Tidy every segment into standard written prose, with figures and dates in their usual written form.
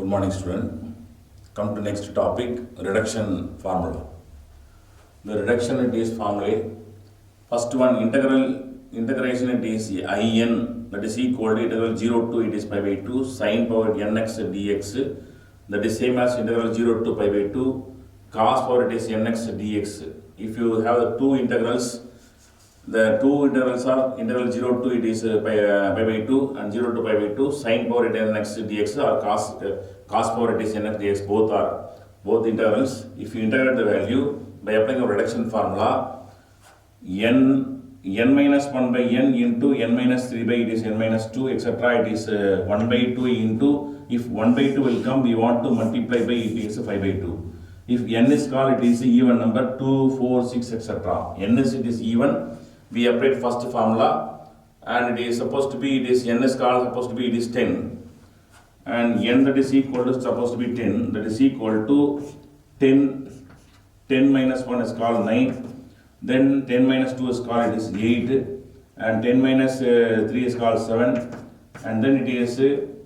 Good morning, student. Come to next topic, reduction formula. The reduction it is formula. First one, integration it is in, that is equal to integral 0 to it is pi by 2 sine power nx dx, that is same as integral 0 to pi by 2 cos power it is nx dx. If you have the two integrals, the two integrals are integral 0 to it is pi by 2 and 0 to pi by 2 sine power it is nx dx or cos power it is nx dx, both integrals. If you integrate the value by applying a reduction formula, n minus 1 by n into n minus 3 by it is n minus 2 etc. It is 1 by 2 into, if 1 by 2 will come, we want to multiply by it is 5 by 2. If n is called, it is even number 2, 4, 6 etc. n is it is even, we apply first formula and it is supposed to be, it is n is called supposed to be it is 10 and n that is equal to supposed to be 10, that is equal to 10 minus 1 is called 9, then 10 minus 2 is called it is 8 and 10 minus 3 is called 7 and then it is 10,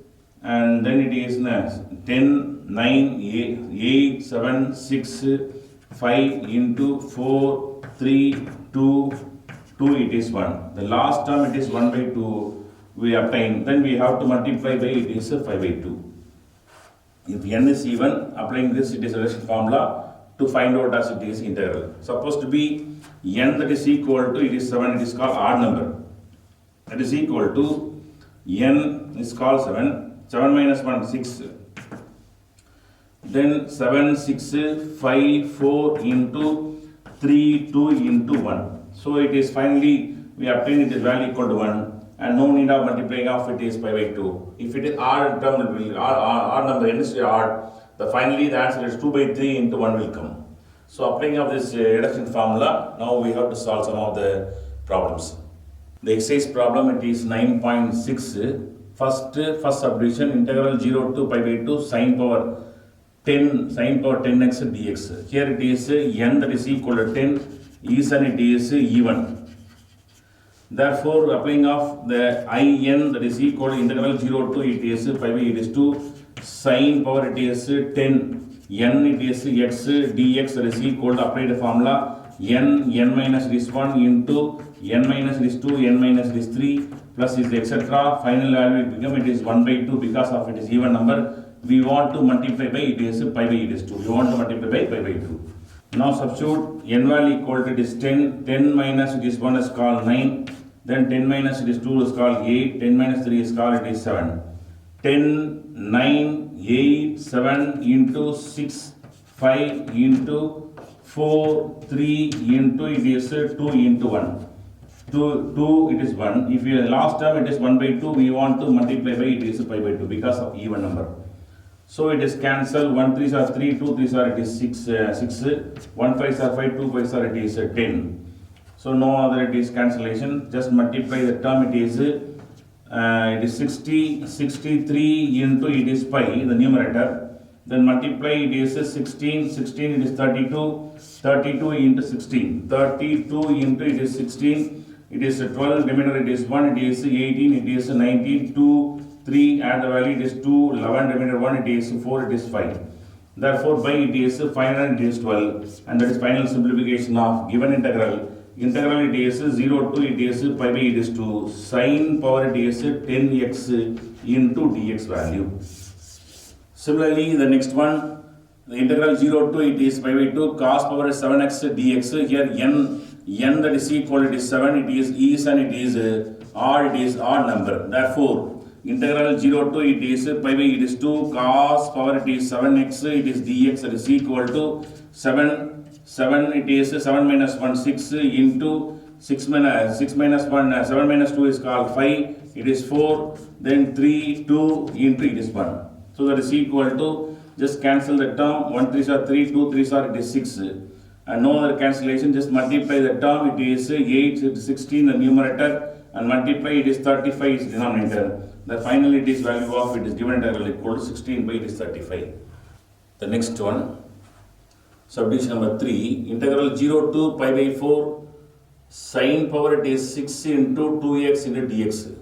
9, 8, 7, 6, 5 into 4, 3, 2, it is 1. The last term it is 1 by 2 we obtain, then we have to multiply by it is 5 by 2. If n is even, applying this it is a reduction formula to find out as it is integral. Supposed to be n that is equal to it is 7, it is called odd number. That is equal to n is called 7, 7 minus 1 6. Then 7, 6, 5, 4 into 3, 2 into 1. So it is finally, we obtain it is value equal to 1 and no need of multiplying of it is pi by 2. If it is odd term, it will odd number, n is odd, finally the answer is 2 by 3 into 1 will come. So applying of this reduction formula, now we have to solve some of the problems. The exercise problem, it is 9.6. First subdivision, integral 0 to pi by 2 sine power 10x dx. Here it is n that is equal to 10 is and it is even. Therefore, applying of the in that is equal to integral 0 to it is pi by it is 2 sine power it is 10 n it is x dx that is equal to apply the formula n minus this 1 into n minus this 2 n minus this 3 plus is etc. Final value will become it is 1 by 2 because of it is even number. We want to multiply by it is pi by it is 2. We want to multiply by pi by 2. Now substitute n value equal to it is 10. 10 minus this 1 is called 9. Then 10 minus this 2 is called 8. 10 minus 3 is called it is 7. 10, 9, 8, 7 into 6, 5 into 4, 3 into it is 2 into 1. 2 it is 1. If you last term it is 1 by 2, we want to multiply by it is pi by 2 because of even number. So it is cancelled. 1 3s are 3, 2 3s are it is 6, 1 5s are 5, 2 5s are it is 10. So no other it is cancellation. Just multiply the term it is 60, 63 into it is pi, the numerator. Then multiply it is 16, 16 it is 32, 32 into 16, 32 into it is 16, it is 12, remainder it is 1, it is 18, it is 19, 2, 3, add the value it is 2, 11, remainder 1, it is 4, it is 5. Therefore, by it is 500, it is 12, and that is final simplification of given integral. Integral it is 0 to it is pi by it is 2, sine power it is 10x into dx value. Similarly, the next one, the integral 0 to it is pi by 2 cos power 7x dx. Here n that is equal it is 7, it is and it is odd number. Therefore, integral 0 to it is pi by it is 2 cos power it is 7x, it is dx that is equal to 7 it is 7 minus 1 6 into 6 minus 1 7 minus 2 is called 5, it is 4, then 3 2 into it is 1. So that is equal to, just cancel the term, 1 3s are 3, 2 3s are it is 6 and no other cancellation, just multiply the term, it is 8 it is 16 the numerator and multiply it is 35 is denominator. The final it is value of it is given integral equal to 16 by it is 35. The next one, subdivision number 3, integral 0 to pi by 4 sine power it is 6 into 2x into dx.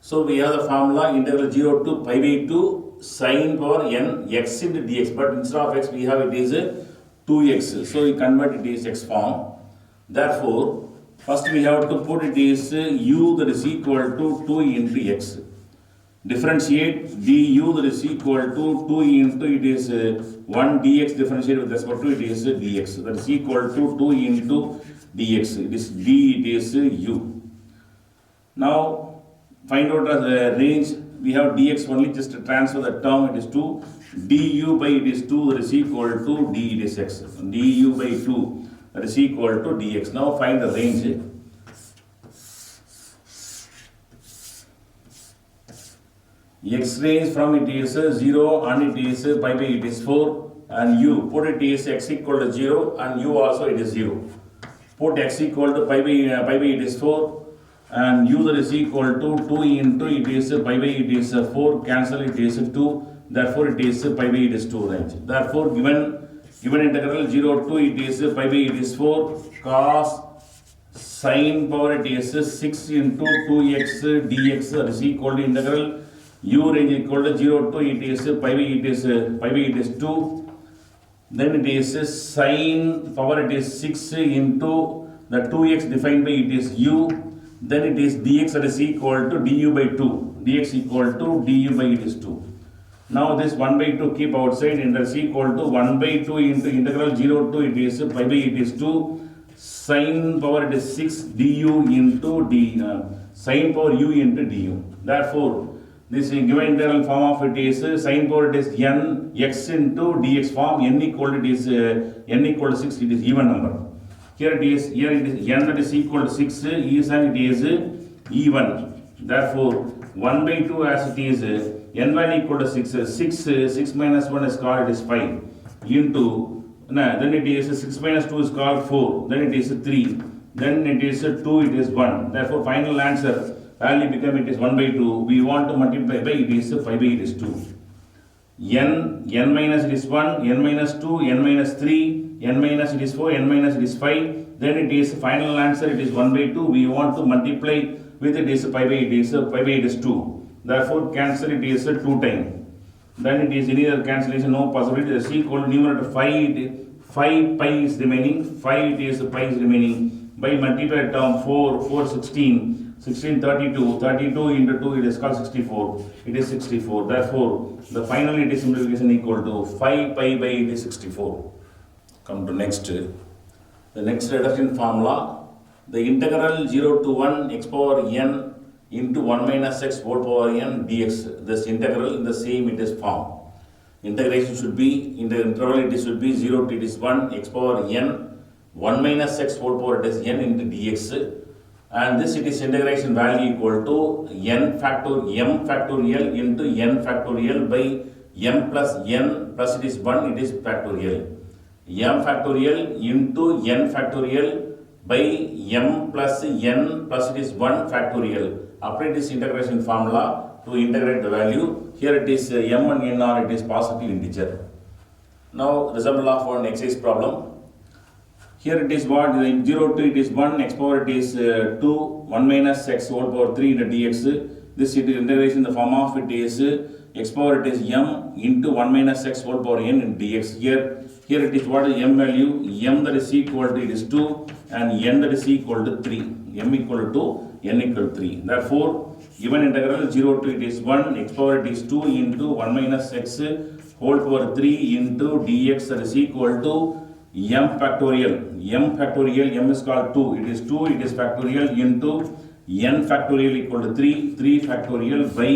So we have the formula integral 0 to pi by 2 sin power n x into dx, but instead of x we have it is 2x, so we convert it is x form. Therefore first we have to put it is u that is equal to 2 into x. Differentiate du that is equal to 2 into it is 1 dx, differentiate with respect to it is dx, that is equal to 2 into dx, it is d, it is u. Now find out the range. We have dx only, just transfer the term, it is 2, du by it is 2 that is equal to d, it is x, du by 2 that is equal to dx. Now find the range. X range from it is 0 and it is pi by it is 4, and u put it is x equal to 0 and u also it is 0. Put x equal to pi by it is 4 and u that is equal to 2 into it is pi by it is 4, cancel it is 2, therefore it is pi by it is 2 range. Therefore given integral 0 to it is pi by it is 4 cos sin power it is 6 into 2x dx, that is equal to integral u range equal to 0 to it is pi by it is 2, then it is sin power it is 6 into the 2x defined by it is u, then it is dx that is equal to du by 2, dx equal to du by it is 2. Now this 1 by 2 keep outside and that is equal to 1 by 2 into integral 0 to it is pi by it is 2 sin power it is 6 du into sin power u into du. Therefore this given integral form of it is sin power it is n x into dx form, n equal to 6, it is even number. Here it is n that is equal to 6 is and it is even. Therefore 1 by 2 as it is n value equal to 6 minus 1 is called it is 5 into then it is 6 minus 2 is called 4, then it is 3, then it is 2, it is 1. Therefore final answer value become it is 1 by 2. We want to multiply by it is 5 by it is 2. n minus it is 1, n minus 2, n minus 3, n minus it is 4, n minus it is 5, then it is final answer it is 1 by 2. We want to multiply with it is pi by it is 2. Therefore cancel it is 2 times. Then it is any other cancellation, no possibility. It is equal to numerator 5 pi is remaining, 5 it is pi is remaining. By multiply term 4 16 32 into 2 it is called 64, it is 64. Therefore the final it is simplification equal to 5 pi by it is 64. Come to next, the next reduction formula, the integral 0 to 1 x power n into 1 minus x whole power n dx. This integral in the same it is form. Integration should be in the interval it should be 0 to it is 1 x power n 1 minus x whole power it is n into dx, and this it is integration value equal to m factorial into n factorial by m plus n plus it is 1 it is factorial, m factorial into n factorial by m plus n plus it is 1 factorial. Apply this integration formula to integrate the value. Here it is m and n are it is positive integer. Now result of one exercise problem. Here it is what 0 to it is 1 x power it is 2 1 minus x whole power 3 into dx. This it is integration in the form of it is x power it is m into 1 minus x whole power n into dx. Here it is what is m value, m that is equal to it is 2 and n that is equal to 3, m equal to n equal to 3. Therefore given integral 0 to it is 1 x power it is 2 into 1 minus x whole power 3 into dx that is equal to m factorial, m is called 2, it is 2, it is factorial into n factorial equal to 3 factorial by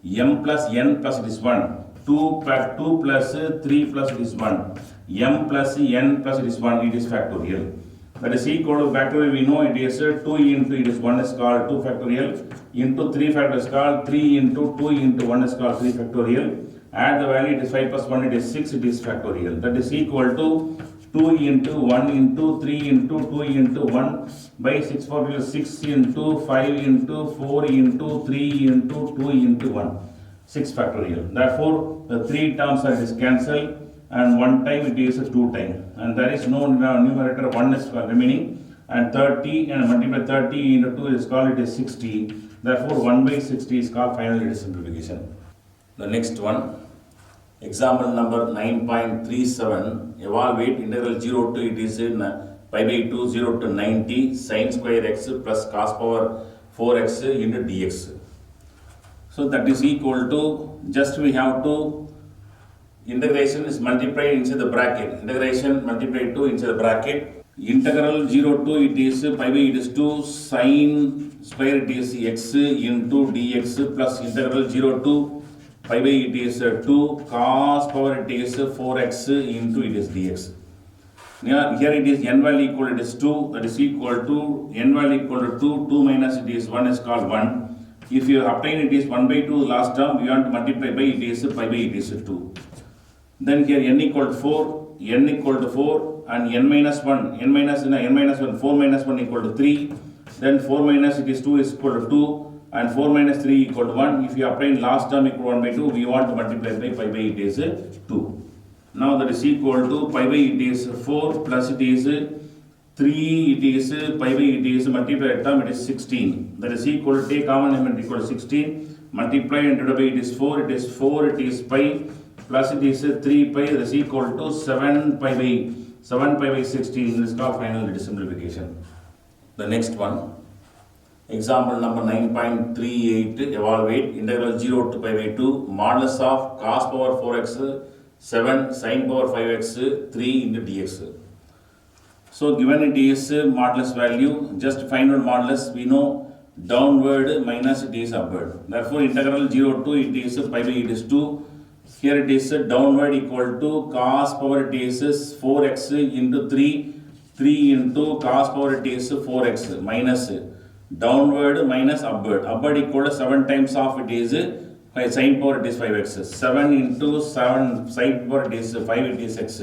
m plus n plus it is 1, 2 plus 3 plus it is 1, m plus n plus it is 1, it is factorial. That is equal to factorial, we know it is 2 into it is 1 is called 2 factorial into 3 factorial is called 3 into 2 into 1 is called 3 factorial. Add the value, it is 5 plus 1 it is 6, it is factorial. That is equal to 2 into 1 into 3 into 2 into 1 by 6 factorial 6 into 5 into 4 into 3 into 2 into 1, 6 factorial. Therefore the 3 terms are is cancelled and 1 time it is 2 time, and there is no numerator 1 is remaining, and 30 and multiply 30 into 2 is called it is 60. Therefore 1 by 60 is called final limit simplification. The next one, example number 9.37, evaluate integral 0 to it is in pi by 2 0 to 90 sin square x plus cos power 4x into dx. So that is equal to, just we have to, integration is multiplied inside the bracket, integration multiplied 2 inside the bracket, integral 0 to it is pi by it is 2 sin square it is x into dx plus integral 0 to pi by it is 2 cos power it is 4x into it is dx. Here it is n value equal it is 2, that is equal to n value equal to 2, 2 minus it is 1 is called 1. If you obtain it is 1 by 2 last term, you want to multiply by it is pi by it is 2. Then here n equal to 4, n equal to 4 and n minus 1, n minus 1, 4 minus 1 equal to 3. Then 4 minus it is 2 is equal to 2 and 4 minus 3 equal to 1. If you obtain last term equal to 1 by 2, we want to multiply by pi by it is 2. Now that is equal to pi by it is 4 plus it is 3, it is pi by it is multiplied term it is 16. That is equal to, take common element equal to 16, multiply and divided by it is 4, it is 4, it is pi plus it is 3 pi, that is equal to 7 pi by 16. This is called final limit simplification. The next one, example number 9.38, evaluate integral 0 to pi by 2 modulus of cos power 4x 7 sin power 5x 3 into dx. So given it is modulus value, just find out modulus. We know downward minus it is upward. Therefore integral 0 to it is pi by it is 2. Here it is downward equal to cos power it is 4x into 3 into cos power it is 4x minus downward minus upward. Upward equal to 7 times of it is sin power it is 5x. 7 into 7 sin power it is 5 it is x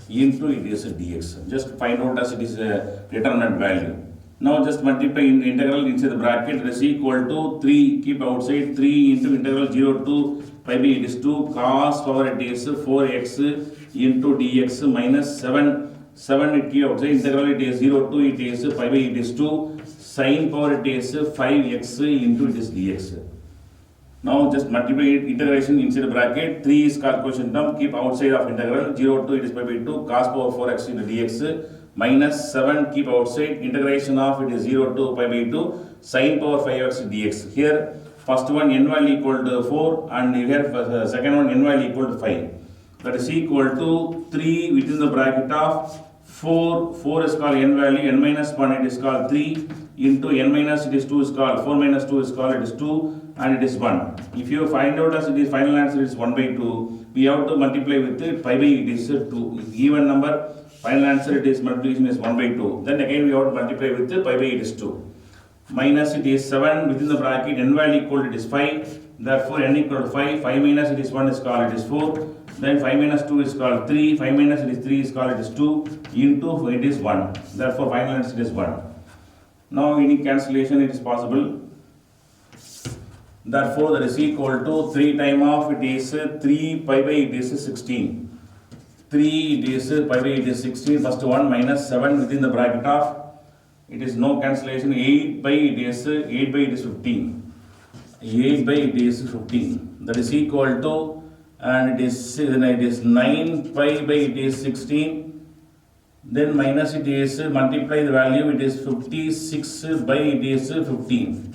into it is dx. Just find out as it is a determinant value. Now just multiply integral inside the bracket, it is equal to 3, keep outside 3 into integral 0 to pi by it is 2 cos power it is 4x into dx minus 7 it keep outside, integral it is 0 to it is pi by it is 2 sin power it is 5x into it is dx. Now just multiply integration inside the bracket, 3 is calculation term, keep outside of integral, 0 to it is pi by 2 cos power 4x into dx minus 7 keep outside, integration of it is 0 to pi by 2 sin power 5x dx. Here first one n value equal to 4 and here second one n value equal to 5. That is equal to 3 within the bracket of 4 is called n value, n minus 1 it is called 3 into n minus it is 2 is called 4 minus 2 is called it is 2 and it is 1. If you find out as it is final answer is 1 by 2, we have to multiply with pi by it is 2. Even number, final answer it is multiplication is 1 by 2. Then again we have to multiply with pi by it is 2. Minus it is 7 within the bracket, n value equal to it is 5. Therefore n equal to 5. 5 minus it is 1 is called it is 4. Then 5 minus 2 is called 3. 5 minus it is 3 is called it is 2 into it is 1. Therefore final answer is 1. Now any cancellation it is possible. Therefore that is equal to 3 times of it is 3 pi by it is 16. 3 it is pi by it is 16. First one minus 7 within the bracket of it is no cancellation. 8 by it is 15. 8 by it is 15. That is equal to, and it is 9 pi by it is 16. Then minus it is multiply the value, it is 56 by it is 15.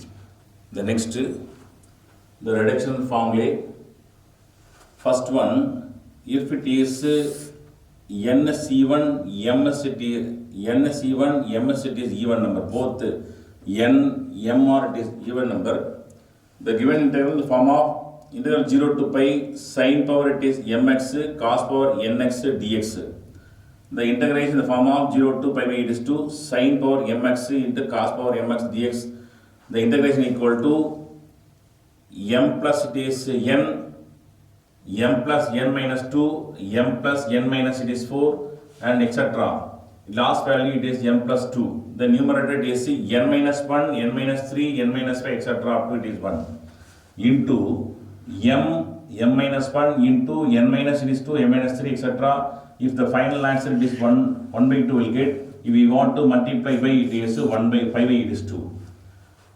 The next, the reduction formula. First one, if it is NC1, MS it is even number. Both N, M or it is even number. The given integral in the form of integral 0 to pi sin power it is mx cos power nx dx. The integration in the form of 0 to pi by it is 2 sin power mx into cos power mx dx. The integration equal to m plus it is n, m plus n minus 2, m plus n minus it is 4 and etc. Last value it is m plus 2. The numerator it is n minus 1, n minus 3, n minus 5 etc. up to it is 1 into m minus 1 into n minus it is 2, m minus 3 etc. If the final answer it is 1 by 2 will get. If we want to multiply by it is 1 by 5 by it is 2.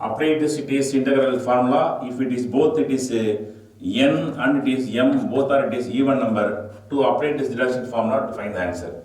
Apply this, it is integral formula. If it is both, it is n and it is m, both are it is even number. To apply this reduction formula to find the answer.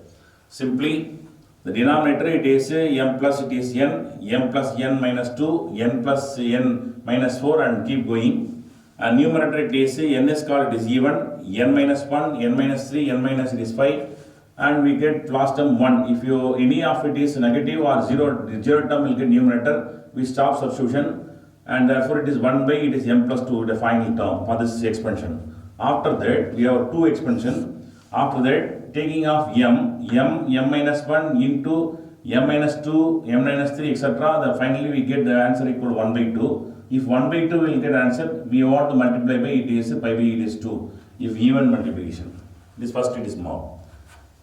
Simply, the denominator it is m plus it is m plus n minus 2, n plus n minus 4 and keep going. And numerator it is n is called it is even, n minus 1, n minus 3, n minus it is 5. And we get last term 1. If you any of it is negative or 0, the 0 term will get numerator. We stop substitution and therefore it is 1 by it is m plus 2, the final term for this expansion. After that we have 2 expansion. After that taking off m minus 1 into m minus 2, m minus 3 etc. Then finally we get the answer equal 1 by 2. If 1 by 2 will get answer, we want to multiply by it is pi by it is 2. If even multiplication. This first it is more.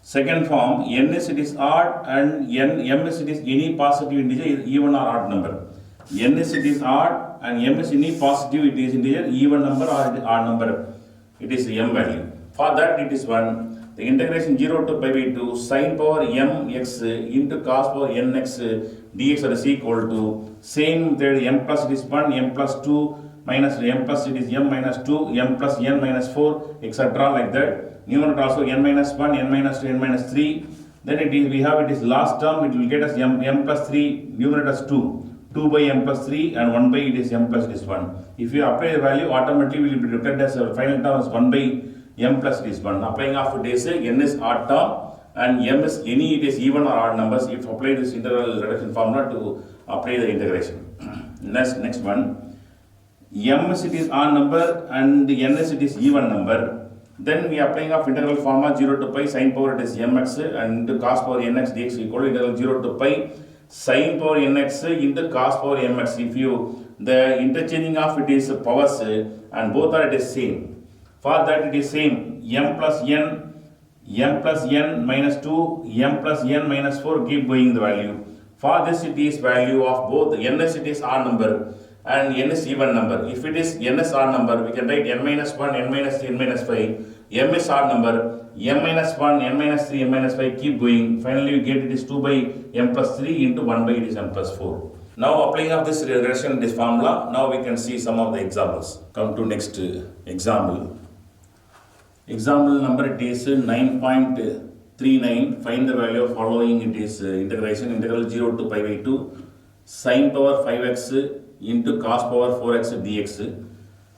Second form, n is it is odd and m is it is any positive integer even or odd number. N is it is odd and m is any positive it is integer even number or it is odd number. It is m value. For that it is 1. The integration 0 to pi by 2 sin power mx into cos power nx dx is equal to same there m plus it is 1, m plus 2 minus m plus it is m minus 2, m plus n minus 4 etc. like that. Numerator also n minus 1, n minus 2, n minus 3. Then it is we have it is last term it will get us m plus 3, numerator is 2 by m plus 3 and 1 by it is m plus it is 1. If you apply the value automatically will be written as a final term as 1 by m plus it is 1. Applying of it is n is odd term and m is any it is even or odd numbers. If apply this integral reduction formula to apply the integration. Next one, m is it is odd number and n is it is even number. Then we are applying of integral formula 0 to pi sin power it is mx and cos power nx dx equal to integral 0 to pi sin power nx into cos power mx. If you the interchanging of it is powers and both are it is same. For that it is same m plus n minus 2, m plus n minus 4 keep going the value. For this it is value of both n is it is odd number and n is even number. If it is n is odd number, we can write n minus 1, n minus 3, n minus 5. M is odd number, m minus 1, n minus 3, n minus 5 keep going. Finally you get it is 2 by m plus 3 into 1 by it is m plus 4. Now applying of this reduction this formula, now we can see some of the examples. Come to next example. Example number it is 9.39. Find the value of following it is integration integral 0 to pi by 2 sin power 5x into cos power 4x dx.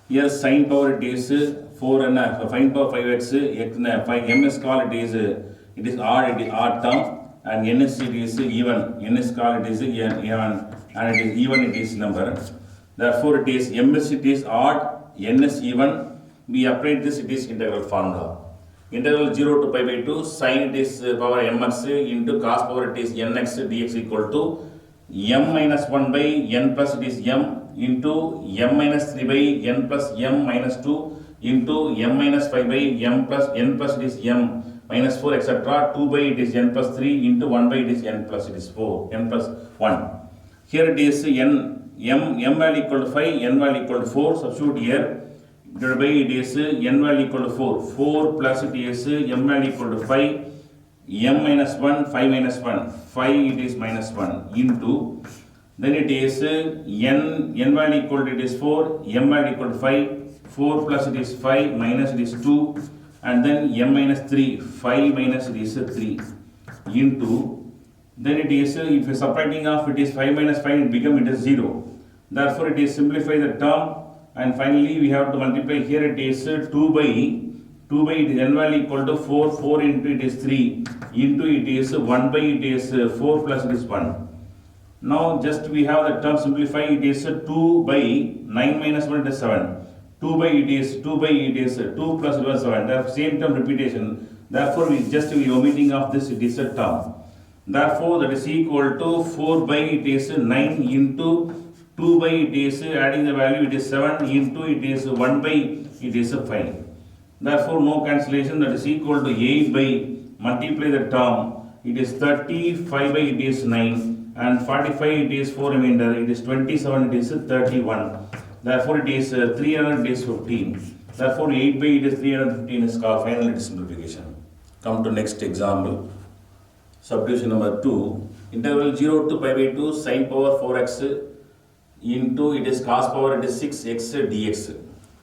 Here sin power it is 4 and sin power 5x m is called it is odd term and n is it is even. N is called it is even and it is even it is number. Therefore it is m is it is odd, n is even. We applied this it is integral formula. Integral 0 to pi by 2 sin it is power mx into cos power it is nx dx equal to m minus 1 by n plus it is m into m minus 3 by n plus m minus 2 into m minus 5 by m plus n plus it is m minus 4 etc. 2 by it is n plus 3 into 1 by it is n plus it is 4, n plus 1. Here it is m value equal to 5, n value equal to 4, substitute here. Divided by it is n value equal to 4, 4 plus it is m value equal to 5, m minus 1, 5 minus 1, 5 it is minus 1 into, then it is n value equal to it is 4, m value equal to 5, 4 plus it is 5 minus it is 2 and then m minus 3, 5 minus it is 3 into, then it is if you subtracting off it is 5 minus 5 it become it is 0. Therefore it is simplify the term. And finally we have to multiply here it is 2 by it is n value equal to 4, 4 into it is 3 into it is 1 by it is 4 plus it is 1. Now just we have the term simplify it is 2 by 9 minus 1 it is 7. 2 by it is 2 plus it was 7. The same term repetition. Therefore we omitting of this it is a term. Therefore that is equal to 4 by it is 9 into 2 by it is adding the value it is 7 into it is 1 by it is 5. Therefore no cancellation that is equal to 8 by multiply the term it is 35 by it is 9 and 45 it is 4 remainder it is 27 it is 31. Therefore it is 300 it is 15. Therefore 8 by it is 315 is called final simplification. Come to next example. Subdivision number 2. Integral 0 to pi by 2 sin power 4x into it is cos power it is 6x dx.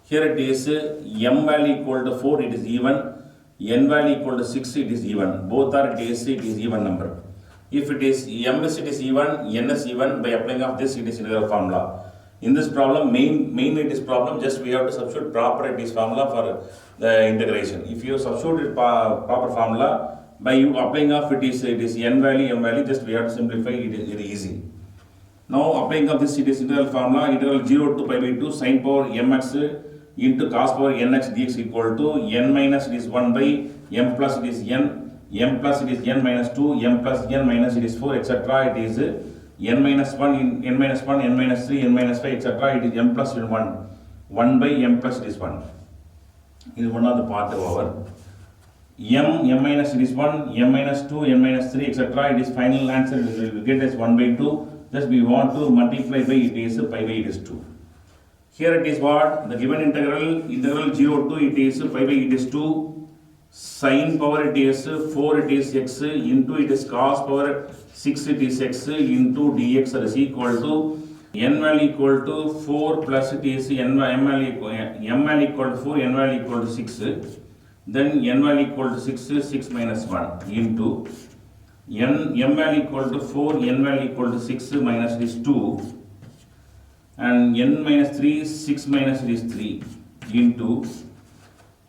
Here it is m value equal to 4 it is even, n value equal to 6 it is even. Both are it is even number. If it is m is it is even, n is even, by applying of this it is integral formula. In this problem, main it is problem, just we have to substitute proper it is formula for the integration. If you substitute it proper formula, by you applying of it is n value, just we have to simplify it is very easy. Now applying of this it is integral formula, integral 0 to pi by 2 sin power mx into cos power nx dx equal to n minus it is 1 by m plus it is m plus it is n minus 2, m plus n minus it is 4, etc. It is n minus 1, n minus 1, n minus 3, n minus 5, etc. It is m plus 1 by m plus it is 1. This is one of the part of our m minus it is 1, m minus 2, m minus 3, etc. It is final answer, we will get as 1 by 2. Just we want to multiply by it is pi by it is 2. Here it is what? The given integral 0 to it is pi by it is 2. Sin power it is 4 it is x into it is cos power 6 it is x into dx is equal to n value equal to 4 plus it is m value equal to 4, n value equal to 6, then n value equal to 6 minus 1 into m value equal to 4, n value equal to 6 minus it is 2, and n minus 3, 6 minus it is 3 into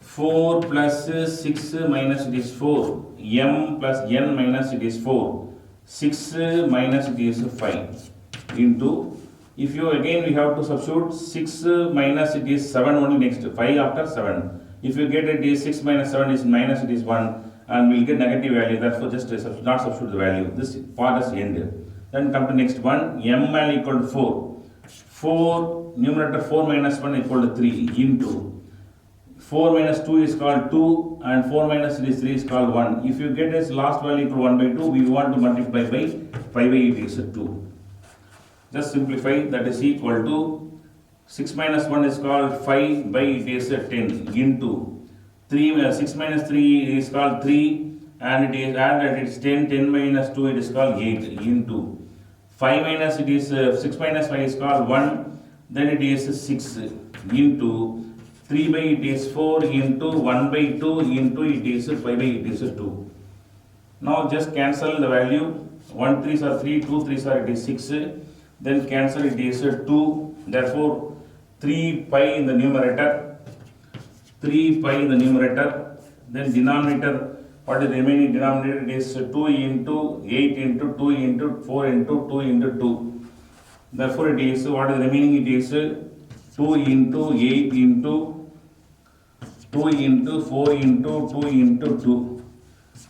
4 plus 6 minus it is 4, m plus n minus it is 4, 6 minus it is 5 into, if you again we have to substitute 6 minus it is 7 only next, 5 after 7. If you get it is 6 minus 7 is minus it is 1 and we will get negative value, therefore just not substitute the value. This part is end. Then come to next one, m value equal to 4. 4 numerator 4 minus 1 equal to 3 into 4 minus 2 is called 2 and 4 minus 3 is called 1. If you get this last value equal to 1 by 2, we want to multiply by 5 by it is 2. Just simplify, that is equal to 6 minus 1 is called 5 by it is 10 into 6 minus 3 is called 3 and it is added it is 10 minus 2 it is called 8 into 5 minus it is 6 minus 5 is called 1, then it is 6 into 3 by it is 4 into 1 by 2 into it is 5 by it is 2. Now just cancel the value, 1 3s are 3, 2 3s are it is 6, then cancel it is 2, therefore 3 pi in the numerator, 3 pi in the numerator, then denominator, what is the remaining denominator? It is 2 into 8 into 2 into 4 into 2 into 2. Therefore it is, what is the remaining? It is 2 into 8 into 2 into 4 into 2 into 2.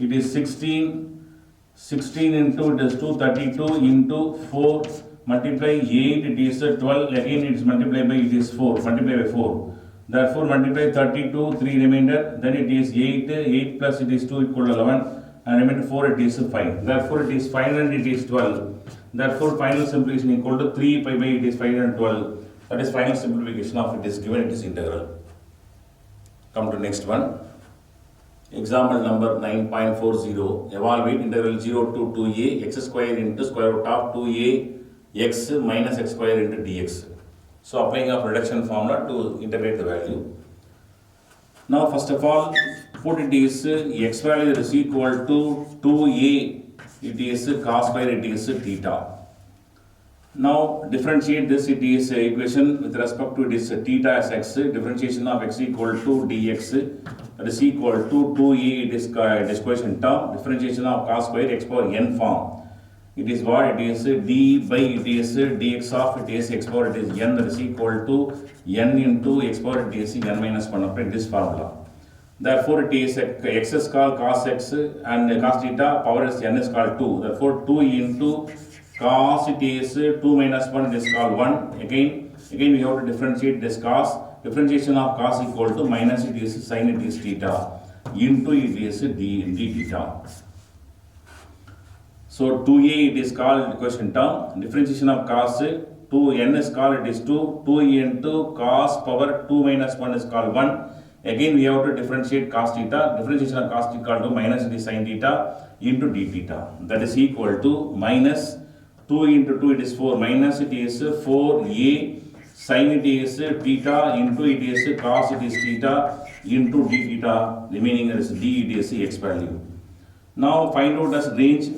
It is 16. 16 into it is 232 into 4 multiply 8 it is 12, again it is multiplied by it is 4, multiply by 4. Therefore multiply 32, 3 remainder, then it is 8 plus it is 2 equal to 11 and remainder 4 it is 5. Therefore it is 5 and it is 12. Therefore final simplification equal to 3 pi by it is 512. That is final simplification of it is given it is integral. Come to next one. Example number 9.40. Evaluate integral 0 to 2a x square into square root of 2a x minus x square into dx. So applying of reduction formula to integrate the value. Now first of all, put it is x value is equal to 2a, it is cos square, it is theta. Now differentiate this, it is equation with respect to it is theta as x, differentiation of x equal to dx, that is equal to 2a, it is quotient term, differentiation of cos square x power n form. It is what? It is d by it is dx of it is x power it is n, that is equal to n into x power it is n minus 1, apply this formula. Therefore it is x is called cos x and cos theta, power is n is called 2. Therefore 2 into cos it is 2 minus 1 it is called 1. Again we have to differentiate this cos. Differentiation of cos equal to minus it is sin it is theta into it is d theta. So 2a it is called quotient term. Differentiation of cos 2n is called it is 2. 2 into cos power 2 minus 1 is called 1. Again we have to differentiate cos theta. Differentiation of cos equal to minus it is sin theta into d theta. That is equal to minus 2 into 2 it is 4 minus it is 4a sin it is theta into it is cos it is theta into d theta, remaining as d it is x value. Now find out as range.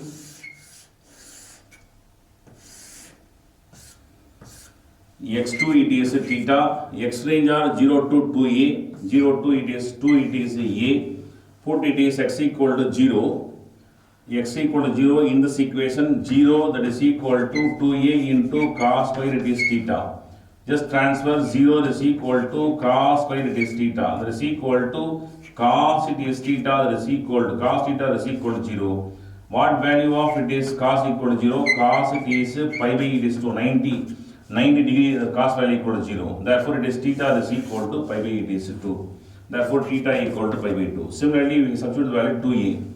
x2 it is theta, x range are 0 to 2a, 0 to it is 2 it is a, put it is x equal to 0, x equal to 0 in this equation 0 that is equal to 2a into cos square it is theta. Just transfer 0 that is equal to cos square it is theta, that is equal to cos it is theta, that is equal to cos theta that is equal to 0. What value of it is cos equal to 0? Cos it is pi by it is to 90 degree cos value equal to 0. Therefore it is theta that is equal to pi by it is 2. Therefore theta equal to pi by 2. Similarly we substitute the value 2a.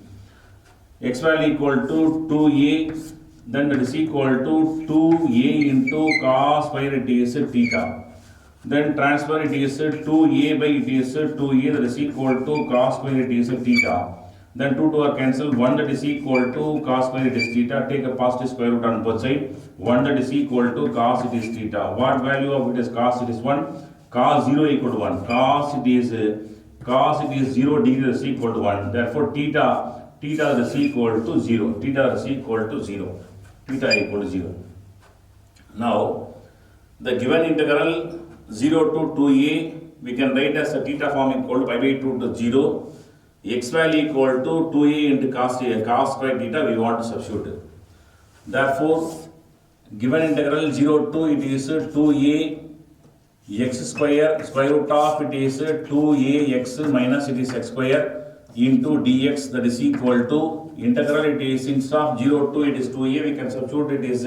X value equal to 2a, then that is equal to 2a into cos square it is theta. Then transfer it is 2a by it is 2a that is equal to cos square it is theta. Then 2 are cancelled, 1 that is equal to cos square it is theta, take a positive square root on both sides, 1 that is equal to cos it is theta. What value of it is cos it is 1, cos 0 equal to 1, cos it is 0 degree is equal to 1, therefore theta is equal to 0, theta is equal to 0, theta equal to 0. Now the given integral 0 to 2a we can write as a theta form equal to pi by 2 to 0, x value equal to 2a into cos square theta we want to substitute. Therefore given integral 0 to it is 2a x square, square root of it is 2a x minus it is x square into dx, that is equal to integral it is instead of 0 to it is 2a we can substitute it is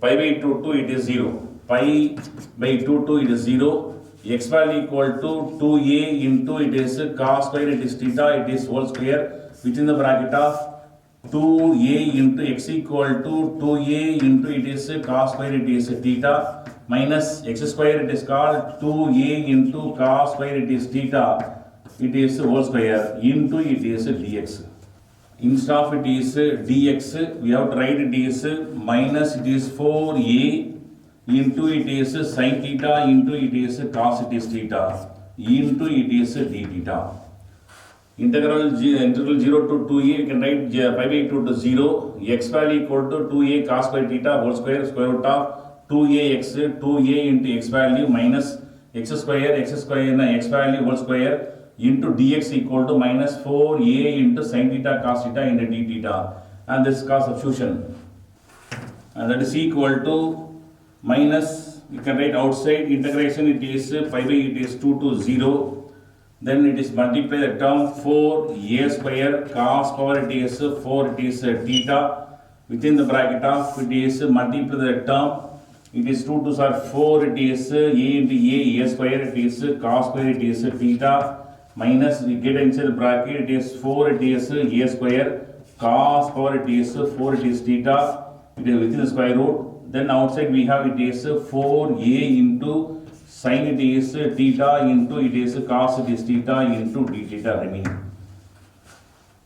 pi by 2 to it is 0, pi by 2 to it is 0, x value equal to 2a into it is cos square it is theta it is whole square within the bracket of 2a into x equal to 2a into it is cos square it is theta minus x square it is called 2a into cos square it is theta it is whole square into it is dx. Instead of it is dx we have to write it is minus it is 4a into it is sin theta into it is cos it is theta into it is d theta. Integral 0 to 2a we can write pi by 2 to 0, x value equal to 2a cos square theta whole square, square root of 2a into x value minus x square x value whole square into dx equal to minus 4a into sin theta cos theta into d theta, and this is cos substitution, and that is equal to minus, you can write outside integration it is pi by it is 2 to 0, then it is multiply the term 4a square cos power it is 4 it is theta within the bracket of it is multiply the term it is 2 to 4 it is a into a square it is cos square it is theta minus we get inside the bracket it is 4 it is a square cos power it is 4 it is theta, it is within the square root, then outside we have it is 4a into sin it is theta into it is cos it is theta into d theta remaining.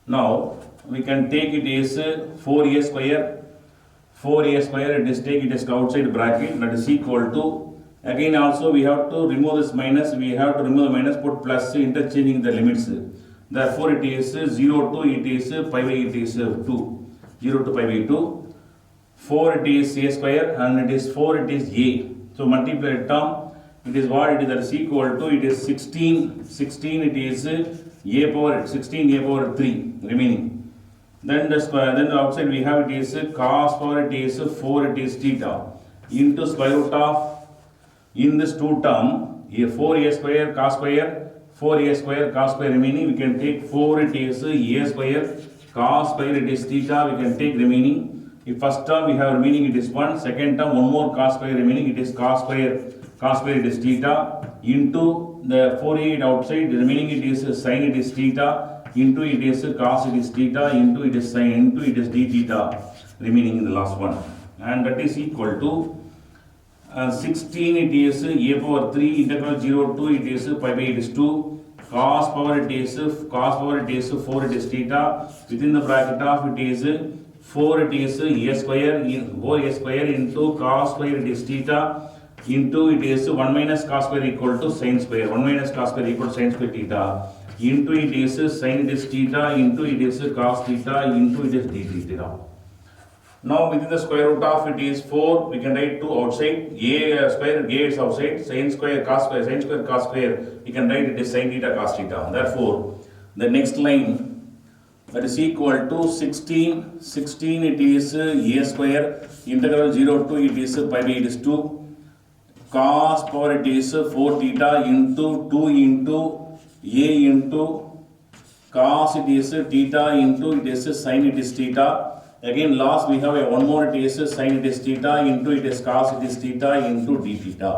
Now we can take it is 4a square it is take it as outside bracket, that is equal to, again also we have to remove this minus, we have to remove the minus, put plus interchanging the limits, therefore it is 0 to it is pi by it is 2, 0 to pi by 2, 4 it is a square and it is 4 it is a, so multiply the term it is what it is, that is equal to it is 16 it is a power 3 remaining. Then the square, then outside we have it is cos power it is 4 it is theta into square root of, in this two term 4a square cos square 4a square cos square remaining, we can take 4 it is a square cos square it is theta we can take remaining. If first term we have remaining it is 1, second term one more cos square remaining it is cos square it is theta into the 4a outside remaining it is sin it is theta into it is cos it is theta into it is sin into it is d theta remaining in the last one, and that is equal to 16 it is a power 3 integral 0 to it is pi by it is 2 cos power it is 4 it is theta within the bracket of it is 4 it is a square in 4 a square into cos square it is theta into it is 1 minus cos square equal to sin square. 1 minus cos square equal to sin square theta into it is sin it is theta into it is cos theta into it is d theta. Now within the square root of it is 4, we can write 2 outside, a square a is outside, sin square cos square, sin square cos square, we can write it is sin theta cos theta. Therefore, the next line that is equal to 16 it is a square, integral 0 to it is pi by it is 2, cos power it is 4 theta into 2 into a into cos it is theta into it is sin it is theta. Again last we have a one more it is sin it is theta into it is cos it is theta into d theta.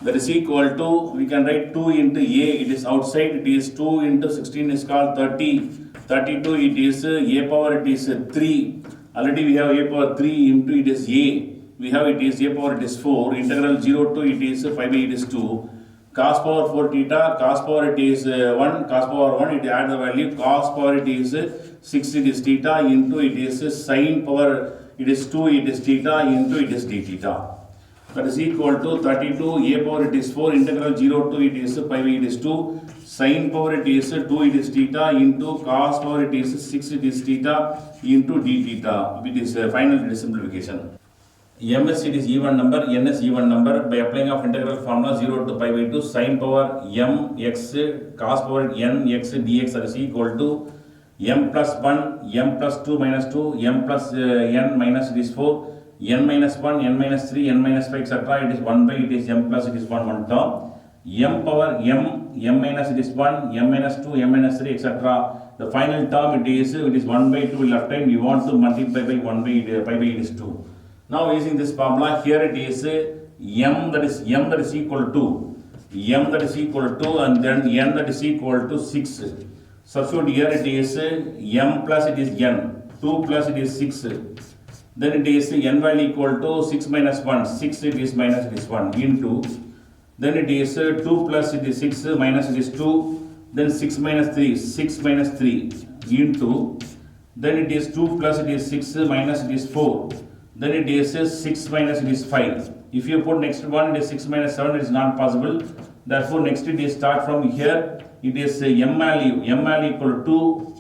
That is equal to, we can write 2 into a, it is outside, it is 2 into 16 is called 30, 32 it is a power it is 3, already we have a power 3 into it is a, we have it is a power it is 4, integral 0 to it is 5 by it is 2, cos power 4 theta, cos power it is 1, cos power 1 it add the value, cos power it is 6 it is theta into it is sin power it is 2 it is theta into it is d theta. That is equal to 32 a power it is 4 integral 0 to it is pi by it is 2 sin power it is 2 it is theta into cos power it is 6 it is theta into d theta. It is final simplification. Ms it is even number, n is even number. By applying of integral formula 0 to pi by 2 sin power m x cos power n x dx that is equal to m plus 1, m plus 2 minus 2, m plus n minus it is 4, n minus 1, n minus 3, n minus 5 etc. It is 1 by it is m plus it is 1 term. M power m, m minus it is 1, m minus 2, m minus 3 etc. The final term it is 1 by 2 left hand we want to multiply by 1 by pi by it is 2. Now using this formula here it is m that is equal to and then n that is equal to 6. Substitute here it is m plus it is n, 2 plus it is 6. Then it is n value equal to 6 minus 1, 6 it is minus it is 1 into, then it is 2 plus it is 6 minus it is 2, then 6 minus 3, 6 minus 3 into, then it is 2 plus it is 6 minus it is 4, then it is 6 minus it is 5. If you put next one it is 6 minus 7 it is not possible. Therefore next it is start from here. It is m value equal to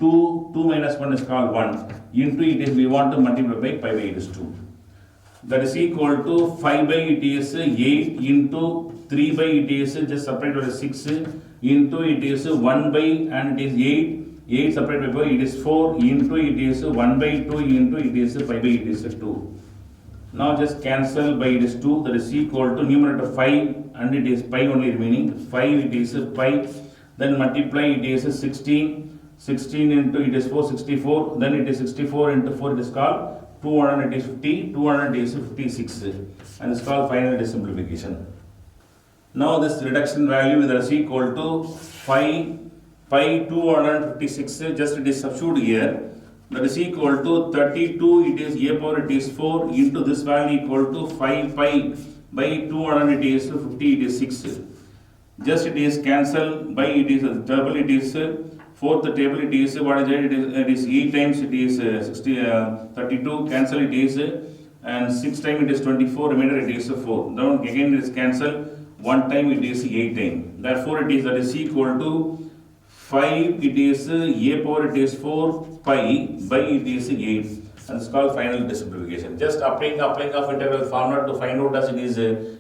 2 minus 1 is called 1 into it is we want to multiply by pi by it is 2. That is equal to 5 by it is 8 into 3 by it is just separate by 6 into it is 1 by and it is 8 separate by it is 4 into it is 1 by 2 into it is pi by it is 2. Now just cancel by it is 2 that is equal to numerator 5 and it is pi only remaining 5 it is pi. Then multiply it is 16 into it is 464, then it is 64 into 4 it is called 200 it is 50, 200 is 56 and it's called final simplification. Now this reduction value is equal to pi 256 just it is substitute here that is equal to 32 it is a power it is 4 into this value equal to 5 pi by 200 it is 50 it is 6. Just it is cancel by it is a table it is fourth table it is what is it is 8 times it is 32 cancel it is and 6 times it is 24 remainder it is 4. Now again it is cancel 1 time it is 8 times. Therefore it is that is equal to 5 it is a power it is 4 pi by it is 8 and it's called final simplification. Just applying of integral formula to find out as it is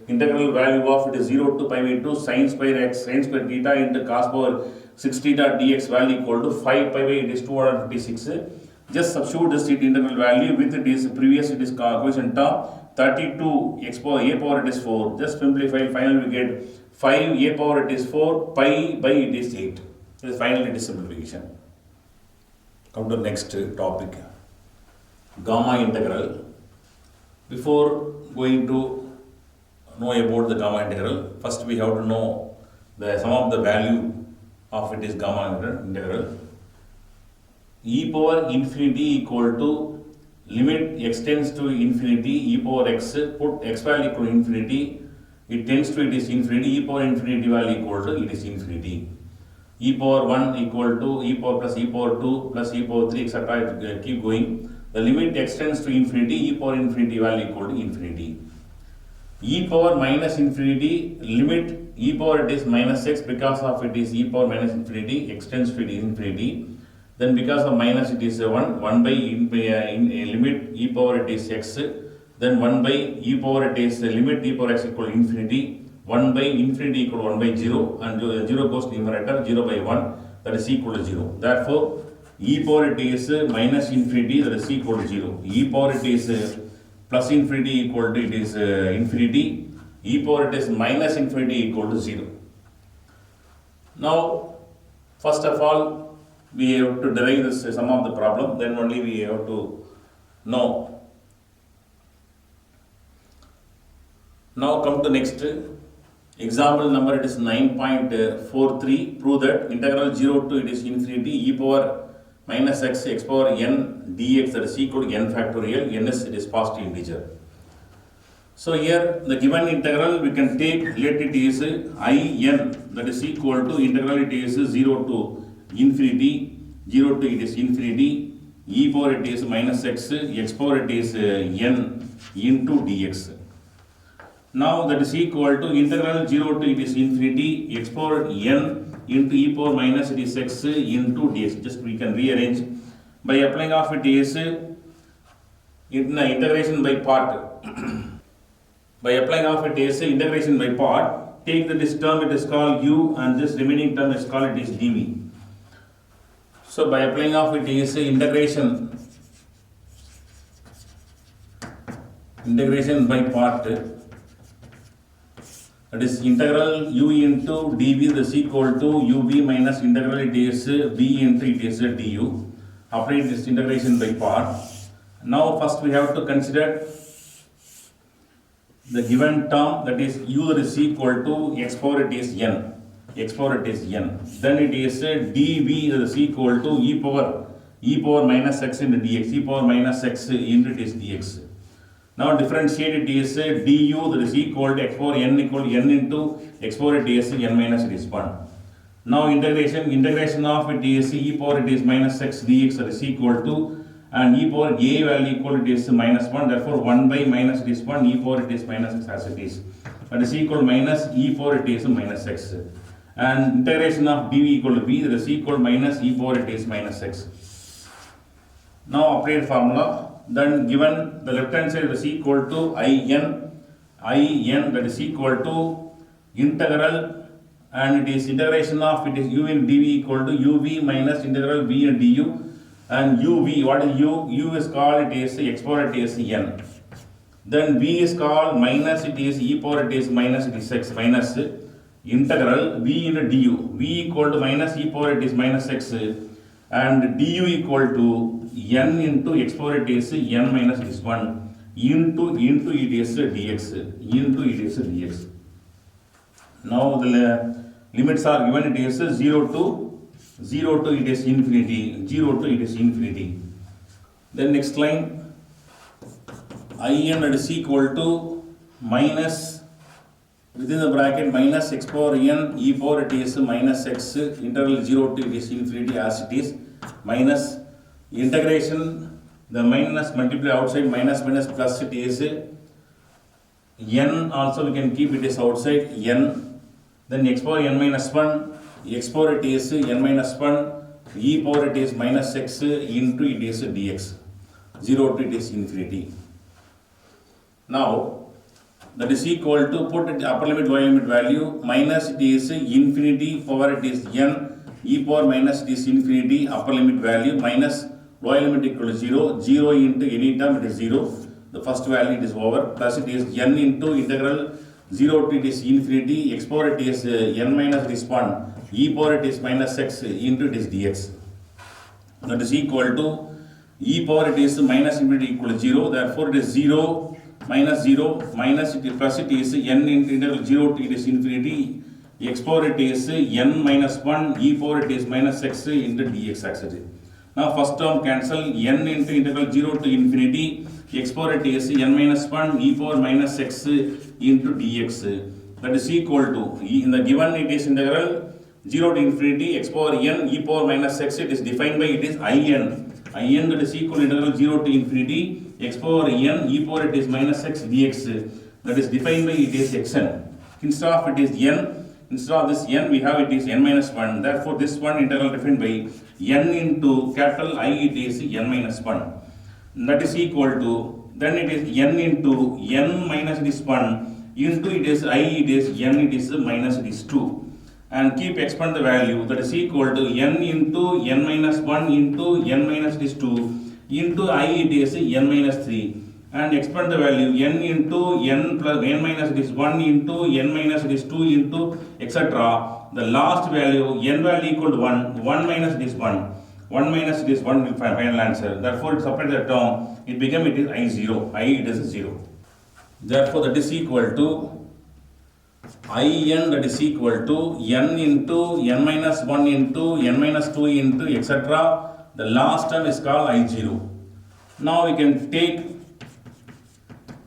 integral value of it is 0 to pi by 2 sin square x sin square theta into cos power 6 theta dx value equal to 5 pi by it is 256. Just substitute this integral value with it is previous it is coefficient term 32 x power a power it is 4. Just simplify finally we get 5 a power it is 4 pi by it is 8. This is finally simplification. Come to next topic. Gamma integral. Before going to know about the gamma integral, first we have to know the sum of the value of it is gamma integral. E power infinity equal to limit x tends to infinity e power x, put x value equal to infinity, it tends to it is infinity, e power infinity value equal to it is infinity. E power 1 equal to e power plus e power 2 plus e power 3 etc. keep going. The limit extends to infinity, e power infinity value equal to infinity. E power minus infinity, limit e power it is minus x, because of it is e power minus infinity, extends to infinity. Then because of minus it is 1 by limit e power it is x, then 1 by e power it is limit e power x equal to infinity, 1 by infinity equal to 1 by 0, and 0 goes to numerator, 0 by 1, that is equal to 0. Therefore, e power it is minus infinity, that is equal to 0. E power it is plus infinity equal to it is infinity, e power it is minus infinity equal to 0. Now, first of all, we have to derive this sum of the problem, then only we have to know. Now come to next example number, it is 9.43. Prove that integral 0 to it is infinity e power minus x power n dx, that is equal to n factorial, n is it is positive integer. So here the given integral we can take, let it is in, that is equal to integral it is 0 to infinity, 0 to it is infinity, e power it is minus x power it is n into dx. Now that is equal to integral 0 to it is infinity, x power n into e power minus it is x into dx. Just we can rearrange by applying of it is integration by part. By applying of it is integration by part, take this term it is called u, and this remaining term is called it is dv. So by applying of it is integration by part, that is integral u into dv is equal to uv minus integral it is v into it is du. Apply this integration by part. Now first we have to consider the given term, that is u is equal to x power it is n. Then it is dv is equal to e power minus x into dx, e power minus x into it is dx. Now differentiate it is du, that is equal to x power n equal to n into x power it is n minus it is 1. Now integration of it is e power it is minus x dx, that is equal to, and e power a value equal to it is minus 1, therefore 1 by minus it is 1, e power it is minus x as it is, that is equal to minus e power it is minus x, and integration of dv equal to v, that is equal to minus e power it is minus x. Now apply the formula. Then given the left hand side is equal to in, that is equal to integral, and it is integration of it is u in dv equal to uv minus integral v in du, and uv, what is u? U is called it is x power it is n. Then v is called minus it is e power it is minus it is x, minus integral v in du, v equal to minus e power it is minus x, and du equal to n into x power it is n minus it is 1 into it is dx, Now the limits are given, it is 0 to it is infinity, 0 to it is infinity. Then next line, in that is equal to minus, within the bracket, minus x power n e power it is minus x, interval 0 to it is infinity as it is, minus integration, the minus multiply outside, minus plus it is n, also we can keep it as outside n, then x power n minus 1, x power it is n minus 1, e power it is minus x into it is dx, 0 to it is infinity. Now that is equal to, put it upper limit lower limit value, minus it is infinity power it is n, e power minus it is infinity upper limit value, minus lower limit equal to 0, 0 into any term it is 0, the first value it is over, plus it is n into integral 0 to it is infinity, x power it is n minus it is 1, e power it is minus x into it is dx. That is equal to e power it is minus infinity equal to 0, therefore it is 0 minus 0 minus it is plus it is n into integral 0 to it is infinity, x power it is n minus 1, e power it is minus x into dx actually. Now first term cancel, n into integral 0 to infinity, x power it is n minus 1, e power minus x into dx, that is equal to, in the given it is integral 0 to infinity, x power n, e power minus x, it is defined by it is in, in that is equal to integral 0 to infinity x power n e power it is minus x dx, that is defined by it is xn. Instead of it is n, instead of this n we have it is n minus 1. Therefore this one integral defined by n into capital I, it is n minus 1. That is equal to, then it is n into n minus it is 1 into it is I, it is n, it is minus it is 2. And keep expand the value, that is equal to n into n minus 1 into n minus this 2 into I, it is n minus 3, and expand the value n into n plus n minus this 1 into n minus this 2 into etc. The last value n value equal to 1, 1 minus this 1, 1 minus this 1 will find final answer. Therefore it separate the term, it became it is I0, I it is 0. Therefore that is equal to In, that is equal to n into n minus 1 into n minus 2 into etc. The last term is called I0. Now we can take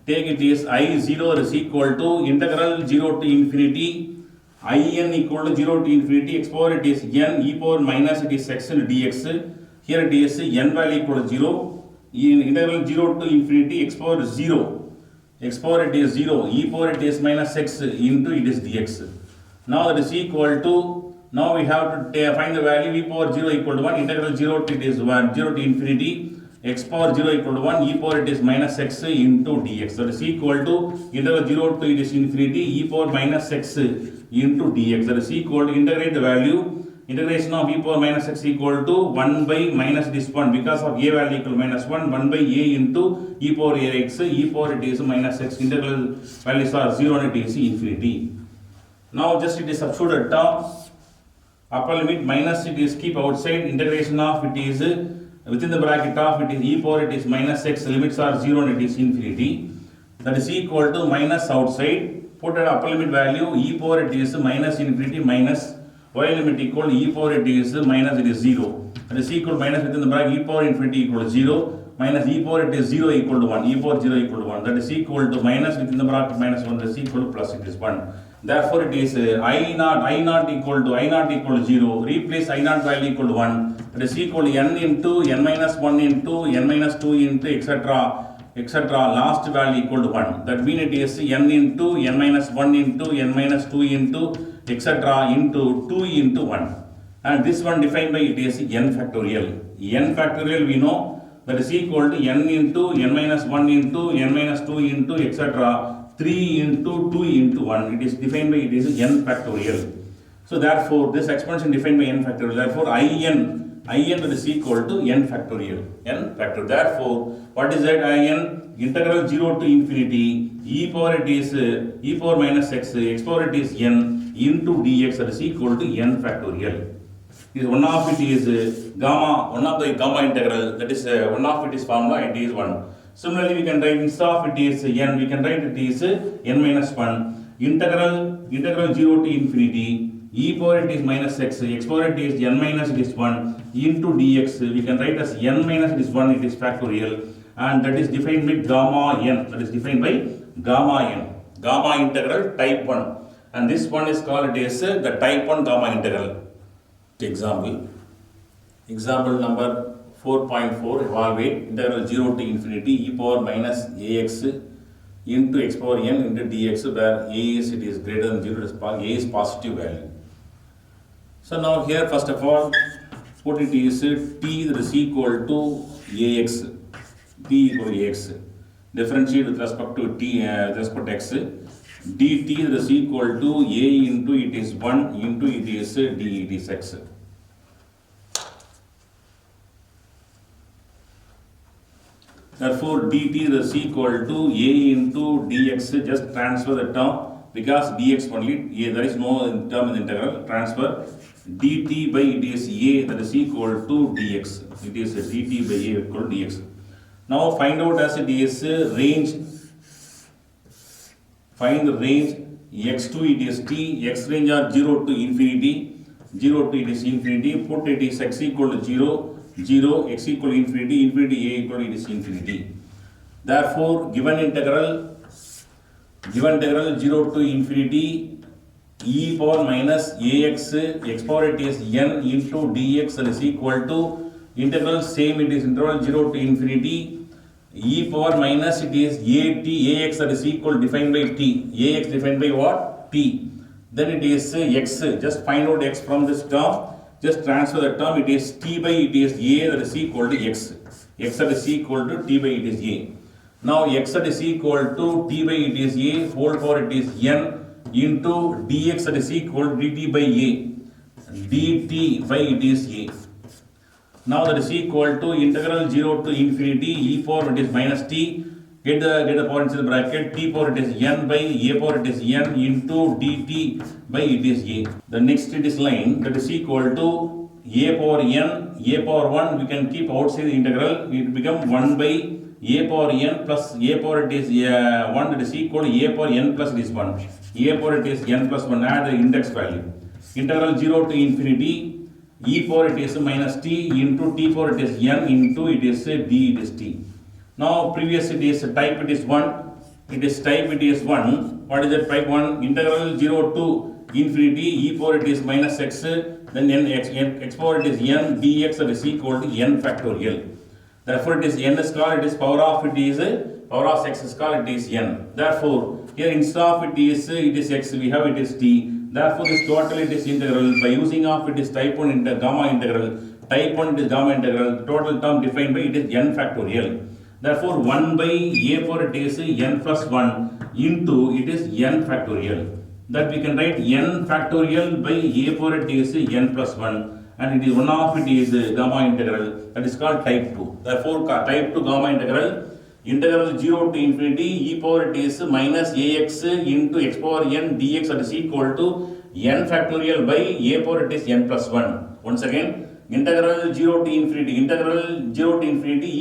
it is I0 is equal to integral 0 to infinity In equal to 0 to infinity x power it is n e power minus it is x dx. Here it is n value equal to 0, in integral 0 to infinity x power 0, x power it is 0, e power it is minus x into it is dx. Now that is equal to, now we have to find the value e power 0 equal to 1, integral 0 to it is 1, 0 to infinity x power 0 equal to 1, e power it is minus x into dx. That is equal to integral 0 to it is infinity e power minus x into dx. That is equal to integrate the value, integration of e power minus x equal to 1 by minus this 1, because of a value equal to minus 1, 1 by a into e power x, e power it is minus x, integral values are 0 and it is infinity. Now just it is substituted term, upper limit minus it is keep outside, integration of it is within the bracket of it is e power it is minus x, limits are 0 and it is infinity. That is equal to minus outside, put at upper limit value e power it is minus infinity minus y limit equal to e power it is minus it is 0. That is equal to minus within the bracket e power infinity equal to 0 minus e power it is 0 equal to 1, e power 0 equal to 1. That is equal to minus within the bracket minus 1, that is equal to plus it is 1. Therefore it is I naught equal to 0. Replace I naught value equal to 1. That is equal to n into n minus 1 into n minus 2 into etc. Last value equal to 1. That means it is n into n minus 1 into n minus 2 into etc. into 2 into 1. And this one defined by it is n factorial. N factorial we know, that is equal to n into n minus 1 into n minus 2 into etc. 3 into 2 into 1. It is defined by it is n factorial. So therefore this expansion defined by n factorial. Therefore In that is equal to n factorial. N factorial. Therefore what is that In? Integral 0 to infinity e power it is e power minus x, x power it is n into dx, that is equal to n factorial. One of it is gamma, one of the gamma integral, that is one of it is formula, it is 1. Similarly we can write instead of it is n, we can write it is n minus 1, integral 0 to infinity e power it is minus x, x power it is n minus it is 1 into dx. We can write as n minus it is 1, it is factorial, and that is defined by gamma n, that is defined by gamma n, gamma integral type 1, and this one is called it is the type 1 gamma integral. Example number 4.4, evaluate integral 0 to infinity e power minus ax into x power n into dx, where a is it is greater than 0, a is positive value. So now here first of all put it is t that is equal to ax, t equal to ax, differentiate with respect to t with respect to x, dt that is equal to a into it is 1 into it is d it is x. Therefore dt is equal to a into dx, just transfer the term, because dx only, there is no term in the integral, transfer dt by it is a, that is equal to dx, it is dt by a equal to dx. Now find out as it is range, find the range x2 it is t, x range are 0 to infinity, 0 to it is infinity, put it is x equal to 0, 0, x equal to infinity, infinity a equal to it is infinity. Therefore given integral 0 to infinity e power minus ax, x power it is n into dx, that is equal to Integral same, it is interval 0 to infinity. E power minus it is ax that is equal defined by t. Ax defined by what? T. Then it is x. Just find out x from this term. Just transfer the term. It is t by it is a that is equal to x. X that is equal to t by it is a. Now x that is equal to t by it is a whole power it is n into dx that is equal to dt by a. Dt by it is a. Now that is equal to integral 0 to infinity e power it is minus t. Get the power inside the bracket. T power it is n by a power it is n into dt by it is a. The next it is line that is equal to a power n, a power 1 we can keep outside the integral. It become 1 by a power n plus a power it is 1 that is equal to a power n plus this 1. A power it is n plus 1. Add the index value. Integral 0 to infinity e power it is minus t into t power it is n into it is d it is t. Now previous it is type it is 1. It is type it is 1. What is the type 1? Integral 0 to infinity e power it is minus x, then x power it is n dx that is equal to n factorial. Therefore it is n square, it is power of it is power of x square, it is n. Therefore here instead of it is x, we have it is t. Therefore this total it is integral by using of it is type 1 gamma integral. Type 1 it is gamma integral. The total term defined by it is n factorial. Therefore 1 by a power it is n plus 1 into it is n factorial. That we can write n factorial by a power it is n plus 1, and it is one of it is gamma integral, that is called type 2. Therefore type 2 gamma integral, integral 0 to infinity e power it is minus ax into x power n dx that is equal to n factorial by a power it is n plus 1. Once again, integral 0 to infinity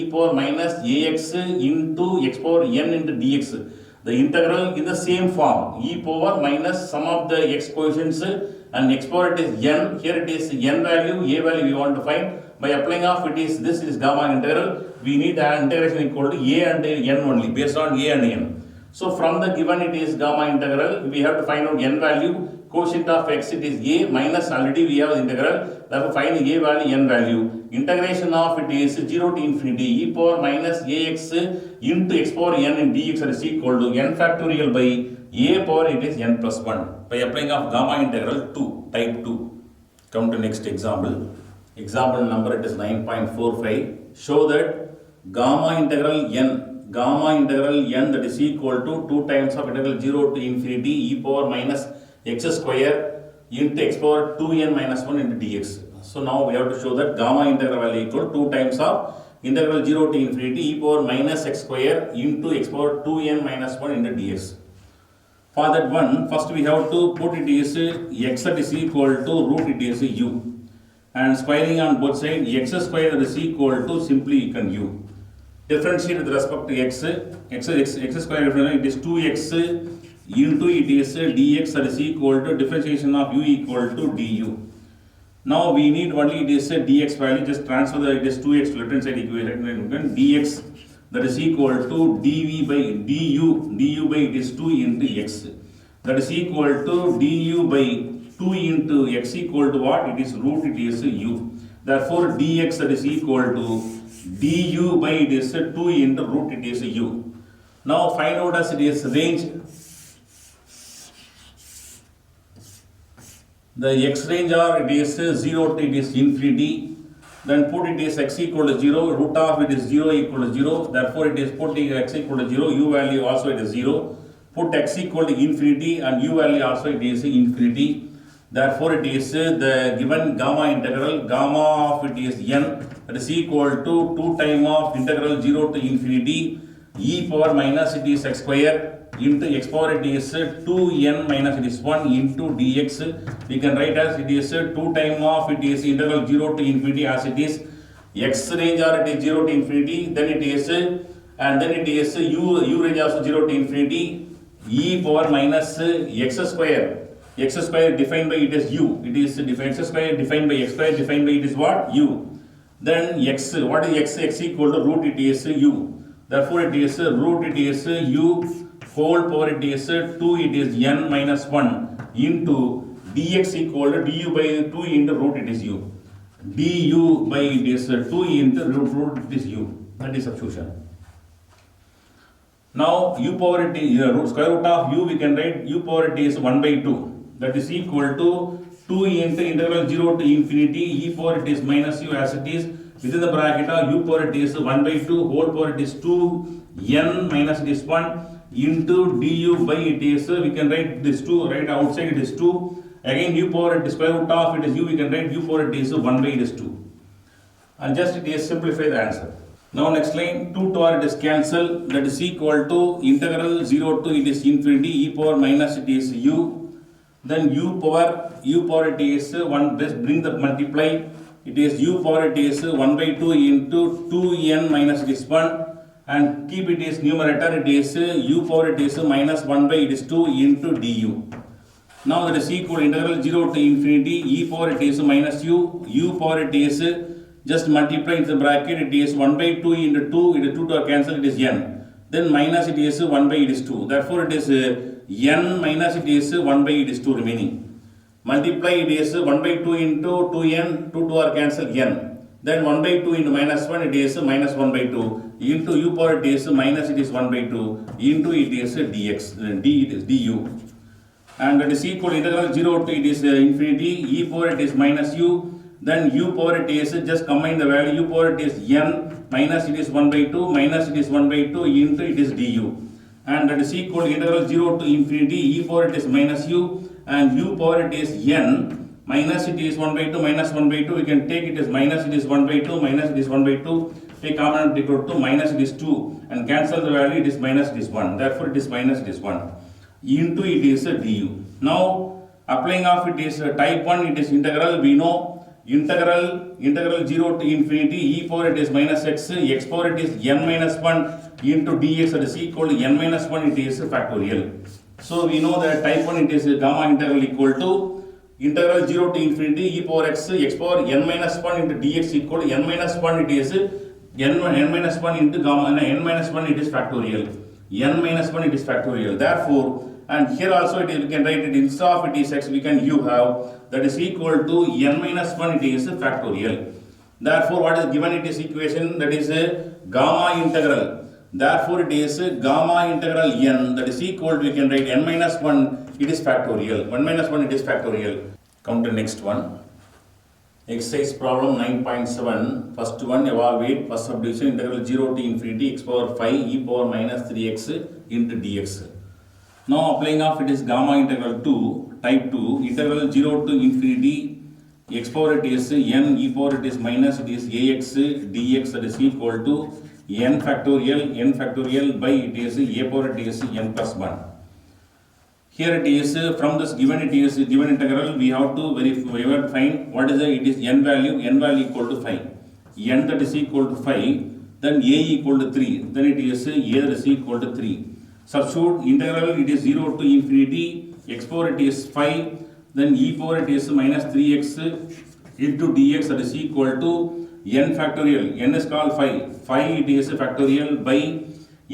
e power minus ax into x power n into dx. The integral in the same form, e power minus sum of the x coefficients and x power it is n. Here it is n value, a value we want to find. By applying of it is this is gamma integral. We need an integration equal to a and n only, based on a and n. So from the given it is gamma integral, we have to find out n value. Quotient of x it is a minus already we have the integral. Therefore find a value, n value. Integration of it is 0 to infinity e power minus ax into x power n and dx is equal to n factorial by a power it is n plus 1. By applying of gamma integral 2, type 2. Come to next example. Example number it is 9.45. Show that gamma integral n that is equal to 2 times of integral 0 to infinity e power minus x square into x power 2n minus 1 into dx. So now we have to show that gamma integral value equal to 2 times of integral 0 to infinity e power minus x square into x power 2n minus 1 into dx. For that one, first we have to put it is x that is equal to root it is u. And squaring on both sides, x square is equal to simply you can u. Differentiate with respect to x square it is 2x into it is dx that is equal to differentiation of u equal to du. Now we need only it is dx value, just transfer the it is 2x to left hand side equation, dx that is equal to dv by du by it is 2 into x, that is equal to du by 2 into x equal to what? It is root it is u. Therefore dx that is equal to du by it is 2 into root it is u. Now find out as it is range. The x range are it is 0 to it is infinity. Then put it is x equal to 0, root of it is 0 equal to 0. Therefore it is putting x equal to 0, u value also it is 0. Put x equal to infinity and u value also it is infinity. Therefore it is the given gamma integral, gamma of it is n, that is equal to 2 times of integral 0 to infinity e power minus it is x square into x power it is 2n minus it is 1 into dx. We can write as it is 2 times of it is integral 0 to infinity as it is x range or it is 0 to infinity, then it is and then it is u range also 0 to infinity e power minus x square defined by it is u, it is x square defined by x square defined by it is what? U. Then x, what is x equal to root it is u. Therefore it is root it is u whole power it is 2 it is n minus 1 into dx equal to du by 2 into root it is u. du by it is 2 into root it is u. That is substitution. Now u power t square root of u we can write u power t is 1 by 2. That is equal to 2 into integral 0 to infinity e power t is minus u as it is within the bracket of u power t is 1 by 2 whole power t is 2 n minus it is 1 into du by it is we can write this 2 right outside it is 2 again u power t square root of it is u we can write u power t is 1 by it is 2 and just it is simplify the answer. Now next line 2 to r it is cancel that is equal to integral 0 to it is infinity e power minus it is u then u power t is 1 just bring the multiply it is u power t is 1 by 2 into 2n minus it is 1 and keep it is numerator it is u power t is minus 1 by it is 2 into du. Now that is equal integral 0 to infinity e power t is minus u power t is just multiply in the bracket it is 1 by 2 into 2 it is 2 to cancel it is n then minus it is 1 by it is 2 therefore it is n minus it is 1 by it is 2 remaining multiply it is 1 by 2 into 2n 2 to r cancel n then 1 by 2 into minus 1 it is minus 1 by 2 into u power it is minus it is 1 by 2 into it is dx d it is du and that is equal integral 0 to it is infinity e power it is minus u then u power t is just combine the value u power t is n minus it is 1 by 2 minus it is 1 by 2 into it is du and that is equal integral 0 to infinity e power t is minus u and u power t is n minus it is 1 by 2 minus 1 by 2 we can take it as minus it is 1 by 2 minus it is 1 by 2 take common equal to minus it is 2 and cancel the value it is minus it is 1 therefore it is minus it is 1 into it is du. Now applying of it is type 1 it is integral we know integral 0 to infinity e power it is minus x power it is n minus 1 into dx that is equal to n minus 1 it is factorial. So we know that type 1 it is gamma integral equal to integral 0 to infinity e power x power n minus 1 into dx equal to n minus 1 it is n minus 1 into gamma n minus 1 it is factorial n minus 1 it is factorial therefore and here also it is we can write it instead of it is x we can u have that is equal to n minus 1 it is factorial therefore what is given it is equation that is gamma integral therefore it is gamma integral n that is equal to we can write n minus 1 it is factorial 1 minus 1 it is factorial. Come to next one exercise problem 9.7 first one evaluate first subdivision integral 0 to infinity x power 5 e power minus 3x into dx. Now applying of it is gamma integral 2 type 2 integral 0 to infinity x power it is n e power it is minus it is ax dx that is equal to n factorial by it is a power it is n plus 1. Here it is from this given integral we have to find what is it is n value equal to 5 n that is equal to 5 then a equal to 3 then it is a that is equal to 3. Substitute integral it is 0 to infinity x power it is 5 then e power it is minus 3x into dx that is equal to n factorial n is called 5 it is factorial by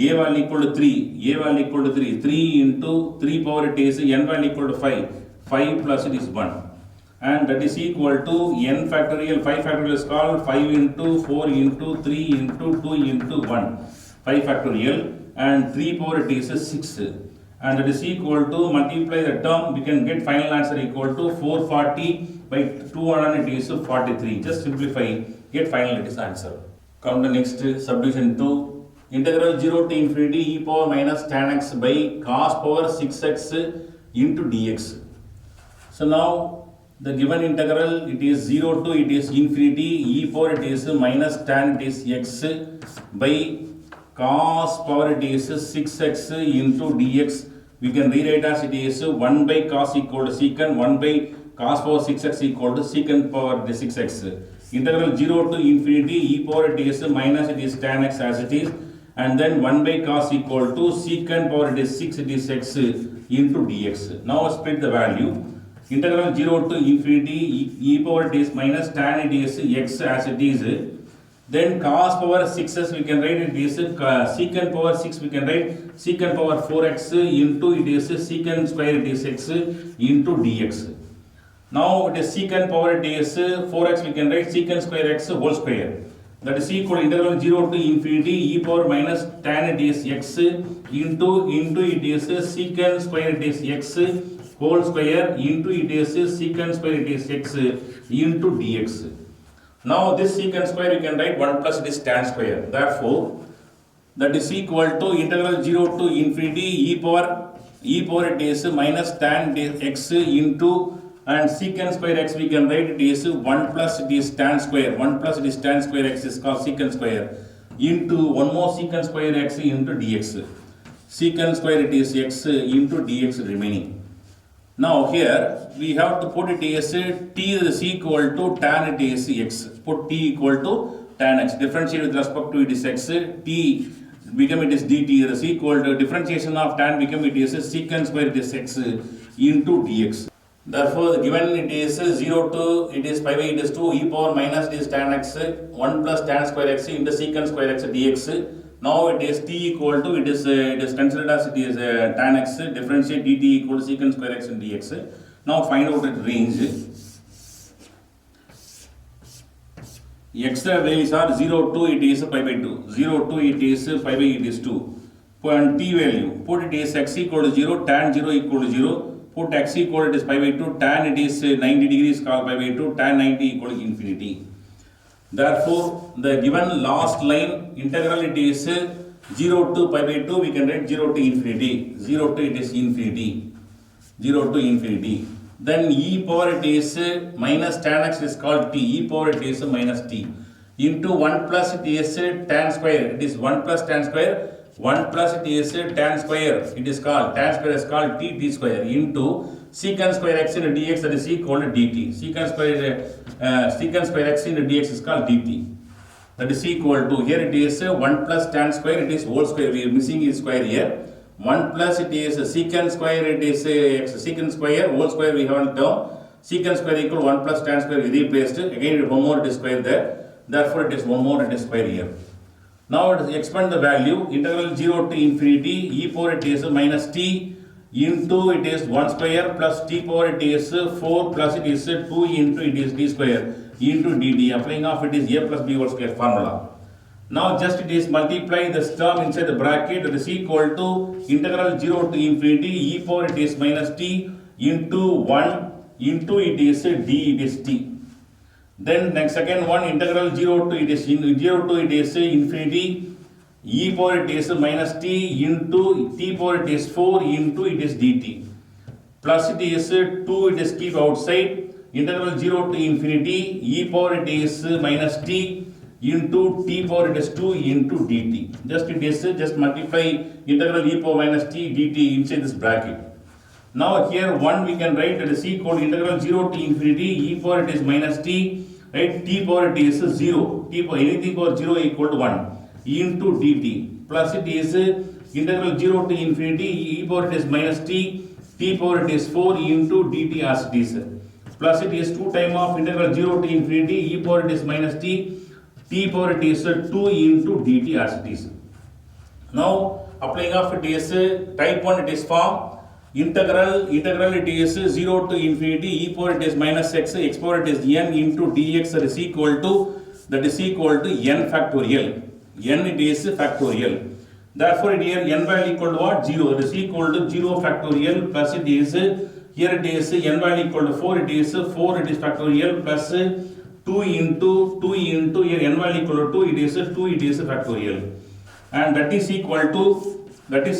a value equal to 3 into 3 power it is n value equal to 5 plus it is 1 and that is equal to n factorial 5 factorial is called 5 into 4 into 3 into 2 into 1 5 factorial and 3 power it is 6 and that is equal to multiply the term we can get final answer equal to 440 by 200 it is 43 just simplify get final it is answer. Come to next subdivision 2 integral 0 to infinity e power minus tan x by cos power 6x into dx. So now the given integral it is 0 to it is infinity e power it is minus tan it is x by cos power it is 6x into dx we can rewrite as it is 1 by cos equal to secant 1 by cos power 6x equal to secant power 6x integral 0 to infinity e power it is minus it is tan x as it is and then 1 by cos equal to secant power it is 6 it is x into dx. Now split the value integral 0 to infinity e power it is minus tan it is x as it is then cos power 6s we can write it is secant power 6 we can write secant power 4x into it is secant square it is x into dx. Now it is secant power ds 4x, we can write secant square x whole square. That is equal to integral 0 to infinity e power minus tan ds x into it is secant square ds x whole square into it is secant square ds x into dx. Now this secant square you can write 1 plus this tan square. Therefore, that is equal to integral 0 to infinity e power ds minus tan ds x into and secant square x we can write it is 1 plus this tan square. 1 plus this tan square x is called secant square into one more secant square x into dx. Secant square it is x into dx remaining. Now here we have to put it as t is equal to tan it is x. Put t equal to tan x. Differentiate with respect to it is x. T become it is dt is equal to differentiation of tan become it is secant square it is x into dx. Therefore, given it is 0 to it is pi by it is 2 e power minus this tan x 1 plus tan square x into secant square x dx. Now it is t equal to it is considered as it is tan x differentiate dt equal to secant square x in dx. Now find out its range. X values are 0 to it is pi by 2, 0 to it is pi by it is 2. And t value put it is x equal to 0, tan 0 equal to 0. Put x equal it is pi by 2, tan it is 90 degrees called pi by 2, tan 90 equal to infinity. Therefore, the given last line integral it is 0 to pi by 2, we can write 0 to infinity, 0 to it is infinity, 0 to infinity. Then e power it is minus tan x is called t, e power it is minus t into 1 plus it is tan square, it is 1 plus tan square. 1 plus it is tan square, it is called, tan square is called t square into secant square x into dx that is equal to dt. Secant square x into dx is called dt. That is equal to, here it is 1 plus tan square, it is whole square, we are missing is square here. 1 plus it is secant square, it is x, secant square, whole square we have a term. Secant square equal 1 plus tan square we replaced, again one more it is square there. Therefore it is one more it is square here. Now it is expand the value integral 0 to infinity e power it is minus t into it is 1 square plus t power it is 4 plus it is 2 into it is d square into dt. Applying of it is a plus b whole square formula. Now just it is multiply this term inside the bracket that is equal to integral 0 to infinity e power it is minus t into 1 into it is d it is t. Then next second one integral 0 to it is infinity e power it is minus t into t power it is 4 into it is dt plus it is 2 it is keep outside integral 0 to infinity e power it is minus t into t power it is 2 into dt. Just it is just multiply integral e power minus t dt inside this bracket. Now here 1 we can write that is equal to integral 0 to infinity e power it is minus t, right, t power it is 0, t power anything power 0 equal to 1 into dt plus it is integral 0 to infinity e power it is minus t, t power it is 4 into dt as it is plus it is 2 time of integral 0 to infinity e power it is minus t, t power it is 2 into dt as it is. Now applying of it is type 1 it is form integral it is 0 to infinity e power it is minus x power it is n into dx that is equal to n factorial, n it is factorial. Therefore here n value equal to what? 0, it is equal to 0 factorial plus it is here it is n value equal to 4, it is 4 it is factorial plus 2 into here n value equal to 2, it is factorial, and that is equal to what? It is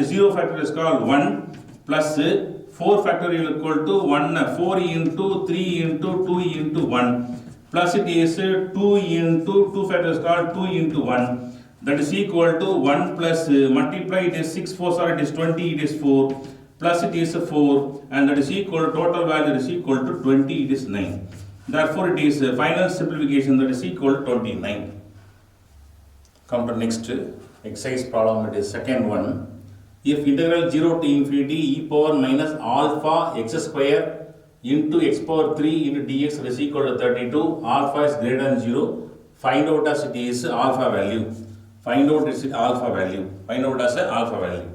0 factorial is called 1 plus 4 factorial equal to 1, 4 into 3 into 2 into 1 plus it is 2 into 2 factorial is called 2 into 1, that is equal to 1 plus multiply it is 6 4 sorry it is 20 it is 4 plus it is 4 and that is equal to total value is equal to 20 it is 9. Therefore it is final simplification that is equal to 29. Come to next exercise problem, it is second one. If integral 0 to infinity e power minus alpha x square into x power 3 into dx is equal to 32, alpha is greater than 0, find out as it is alpha value. Find out as alpha value.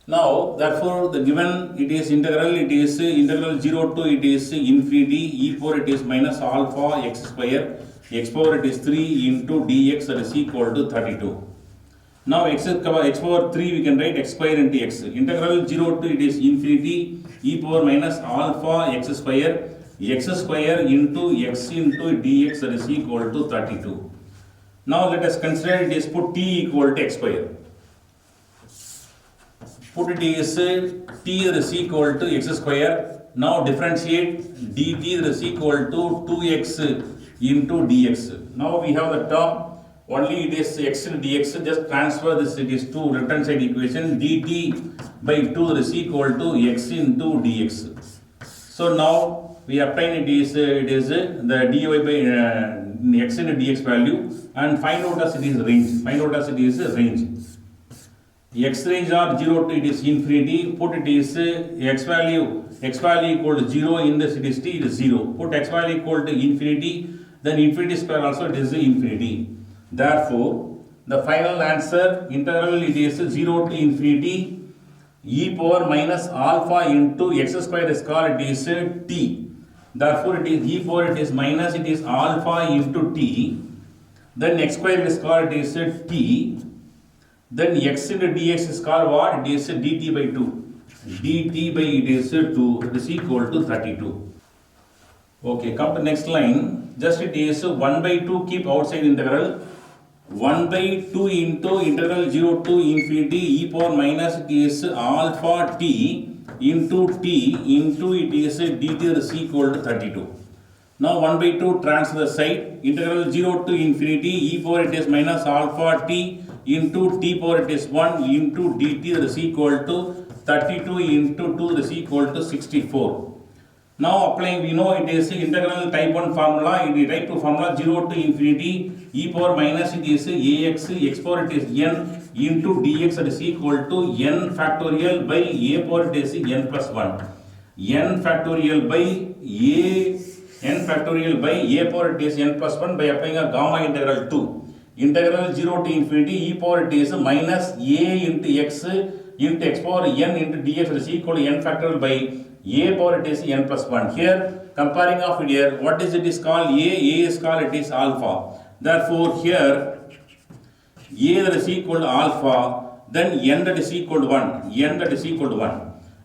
Now, therefore, the given it is integral 0 to it is infinity e power it is minus alpha x square x power it is 3 into dx that is equal to 32. Now x power 3 we can write x square into x. Integral 0 to it is infinity e power minus alpha x square into x into dx that is equal to 32. Now let us consider it is put t equal to x square. Put it is t that is equal to x square. Now differentiate dt that is equal to 2x into dx. Now we have the term only it is x into dx. Just transfer this, it is to left hand side equation dt by 2 that is equal to x into dx. So now we obtain it is the dy by x into dx value and find out as it is range. Find out as it is range. X range are 0 to it is infinity. Put it is x value equal to 0 in this it is t it is 0. Put x value equal to infinity, then infinity square also it is infinity. Therefore, the final answer integral it is 0 to infinity e power minus alpha into x square is called it is t. Therefore, it is e power it is minus it is alpha into t. Then x square is called it is t. Then x into dx is called what? It is dt by 2. dt by it is 2, it is equal to 32. Okay, come to next line. Just it is 1 by 2 keep outside integral. 1 by 2 into integral 0 to infinity e power minus it is alpha t into it is dt is equal to 32. Now 1 by 2 transfer the side. Integral 0 to infinity e power it is minus alpha t into t power it is 1 into dt that is equal to 32 into 2 that is equal to 64. Now applying, we know it is integral type 1 formula, it is type 2 formula 0 to infinity e power minus it is ax x power it is n into dx that is equal to n factorial by a power it is n plus 1. n factorial by a power it is n plus 1 by applying a gamma integral 2. Integral 0 to infinity e power it is minus a into x power n into dx is equal to n factorial by a power it is n plus 1. Here comparing of here, what is it is called a is called it is alpha. Therefore here a that is equal to alpha, then n that is equal to 1,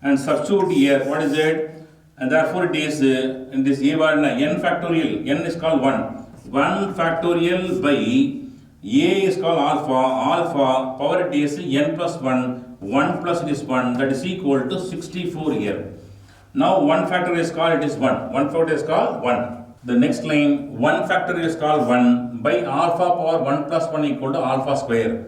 and substitute here what is it, and therefore it is in this n factorial, n is called 1 factorial by a is called alpha power it is n plus 1 plus it is 1, that is equal to 64 here. Now 1 factor is called it is 1 factor is called 1. The next line 1 factor is called 1 by alpha power 1 plus 1 equal to alpha square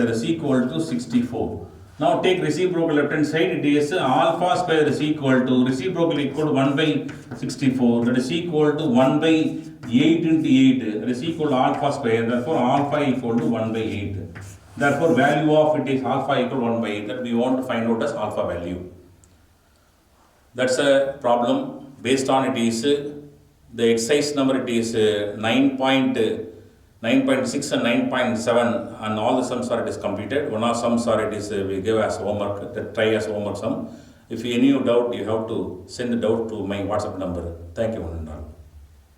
is equal to 64. Now take reciprocal left hand side, it is alpha square is equal to reciprocal equal to 1 by 64, that is equal to 1 by 8 into 8, that is equal to alpha square, therefore alpha equal to 1 by 8. Therefore value of it is alpha equal to 1 by 8, that we want to find out as alpha value. That's a problem based on it is the exercise number it is 9.6 and 9.7 and all the sums are it is completed. One of sums are it is we give as homework, try as homework sum. If any doubt you have to send the doubt to my WhatsApp number. Thank you one and all.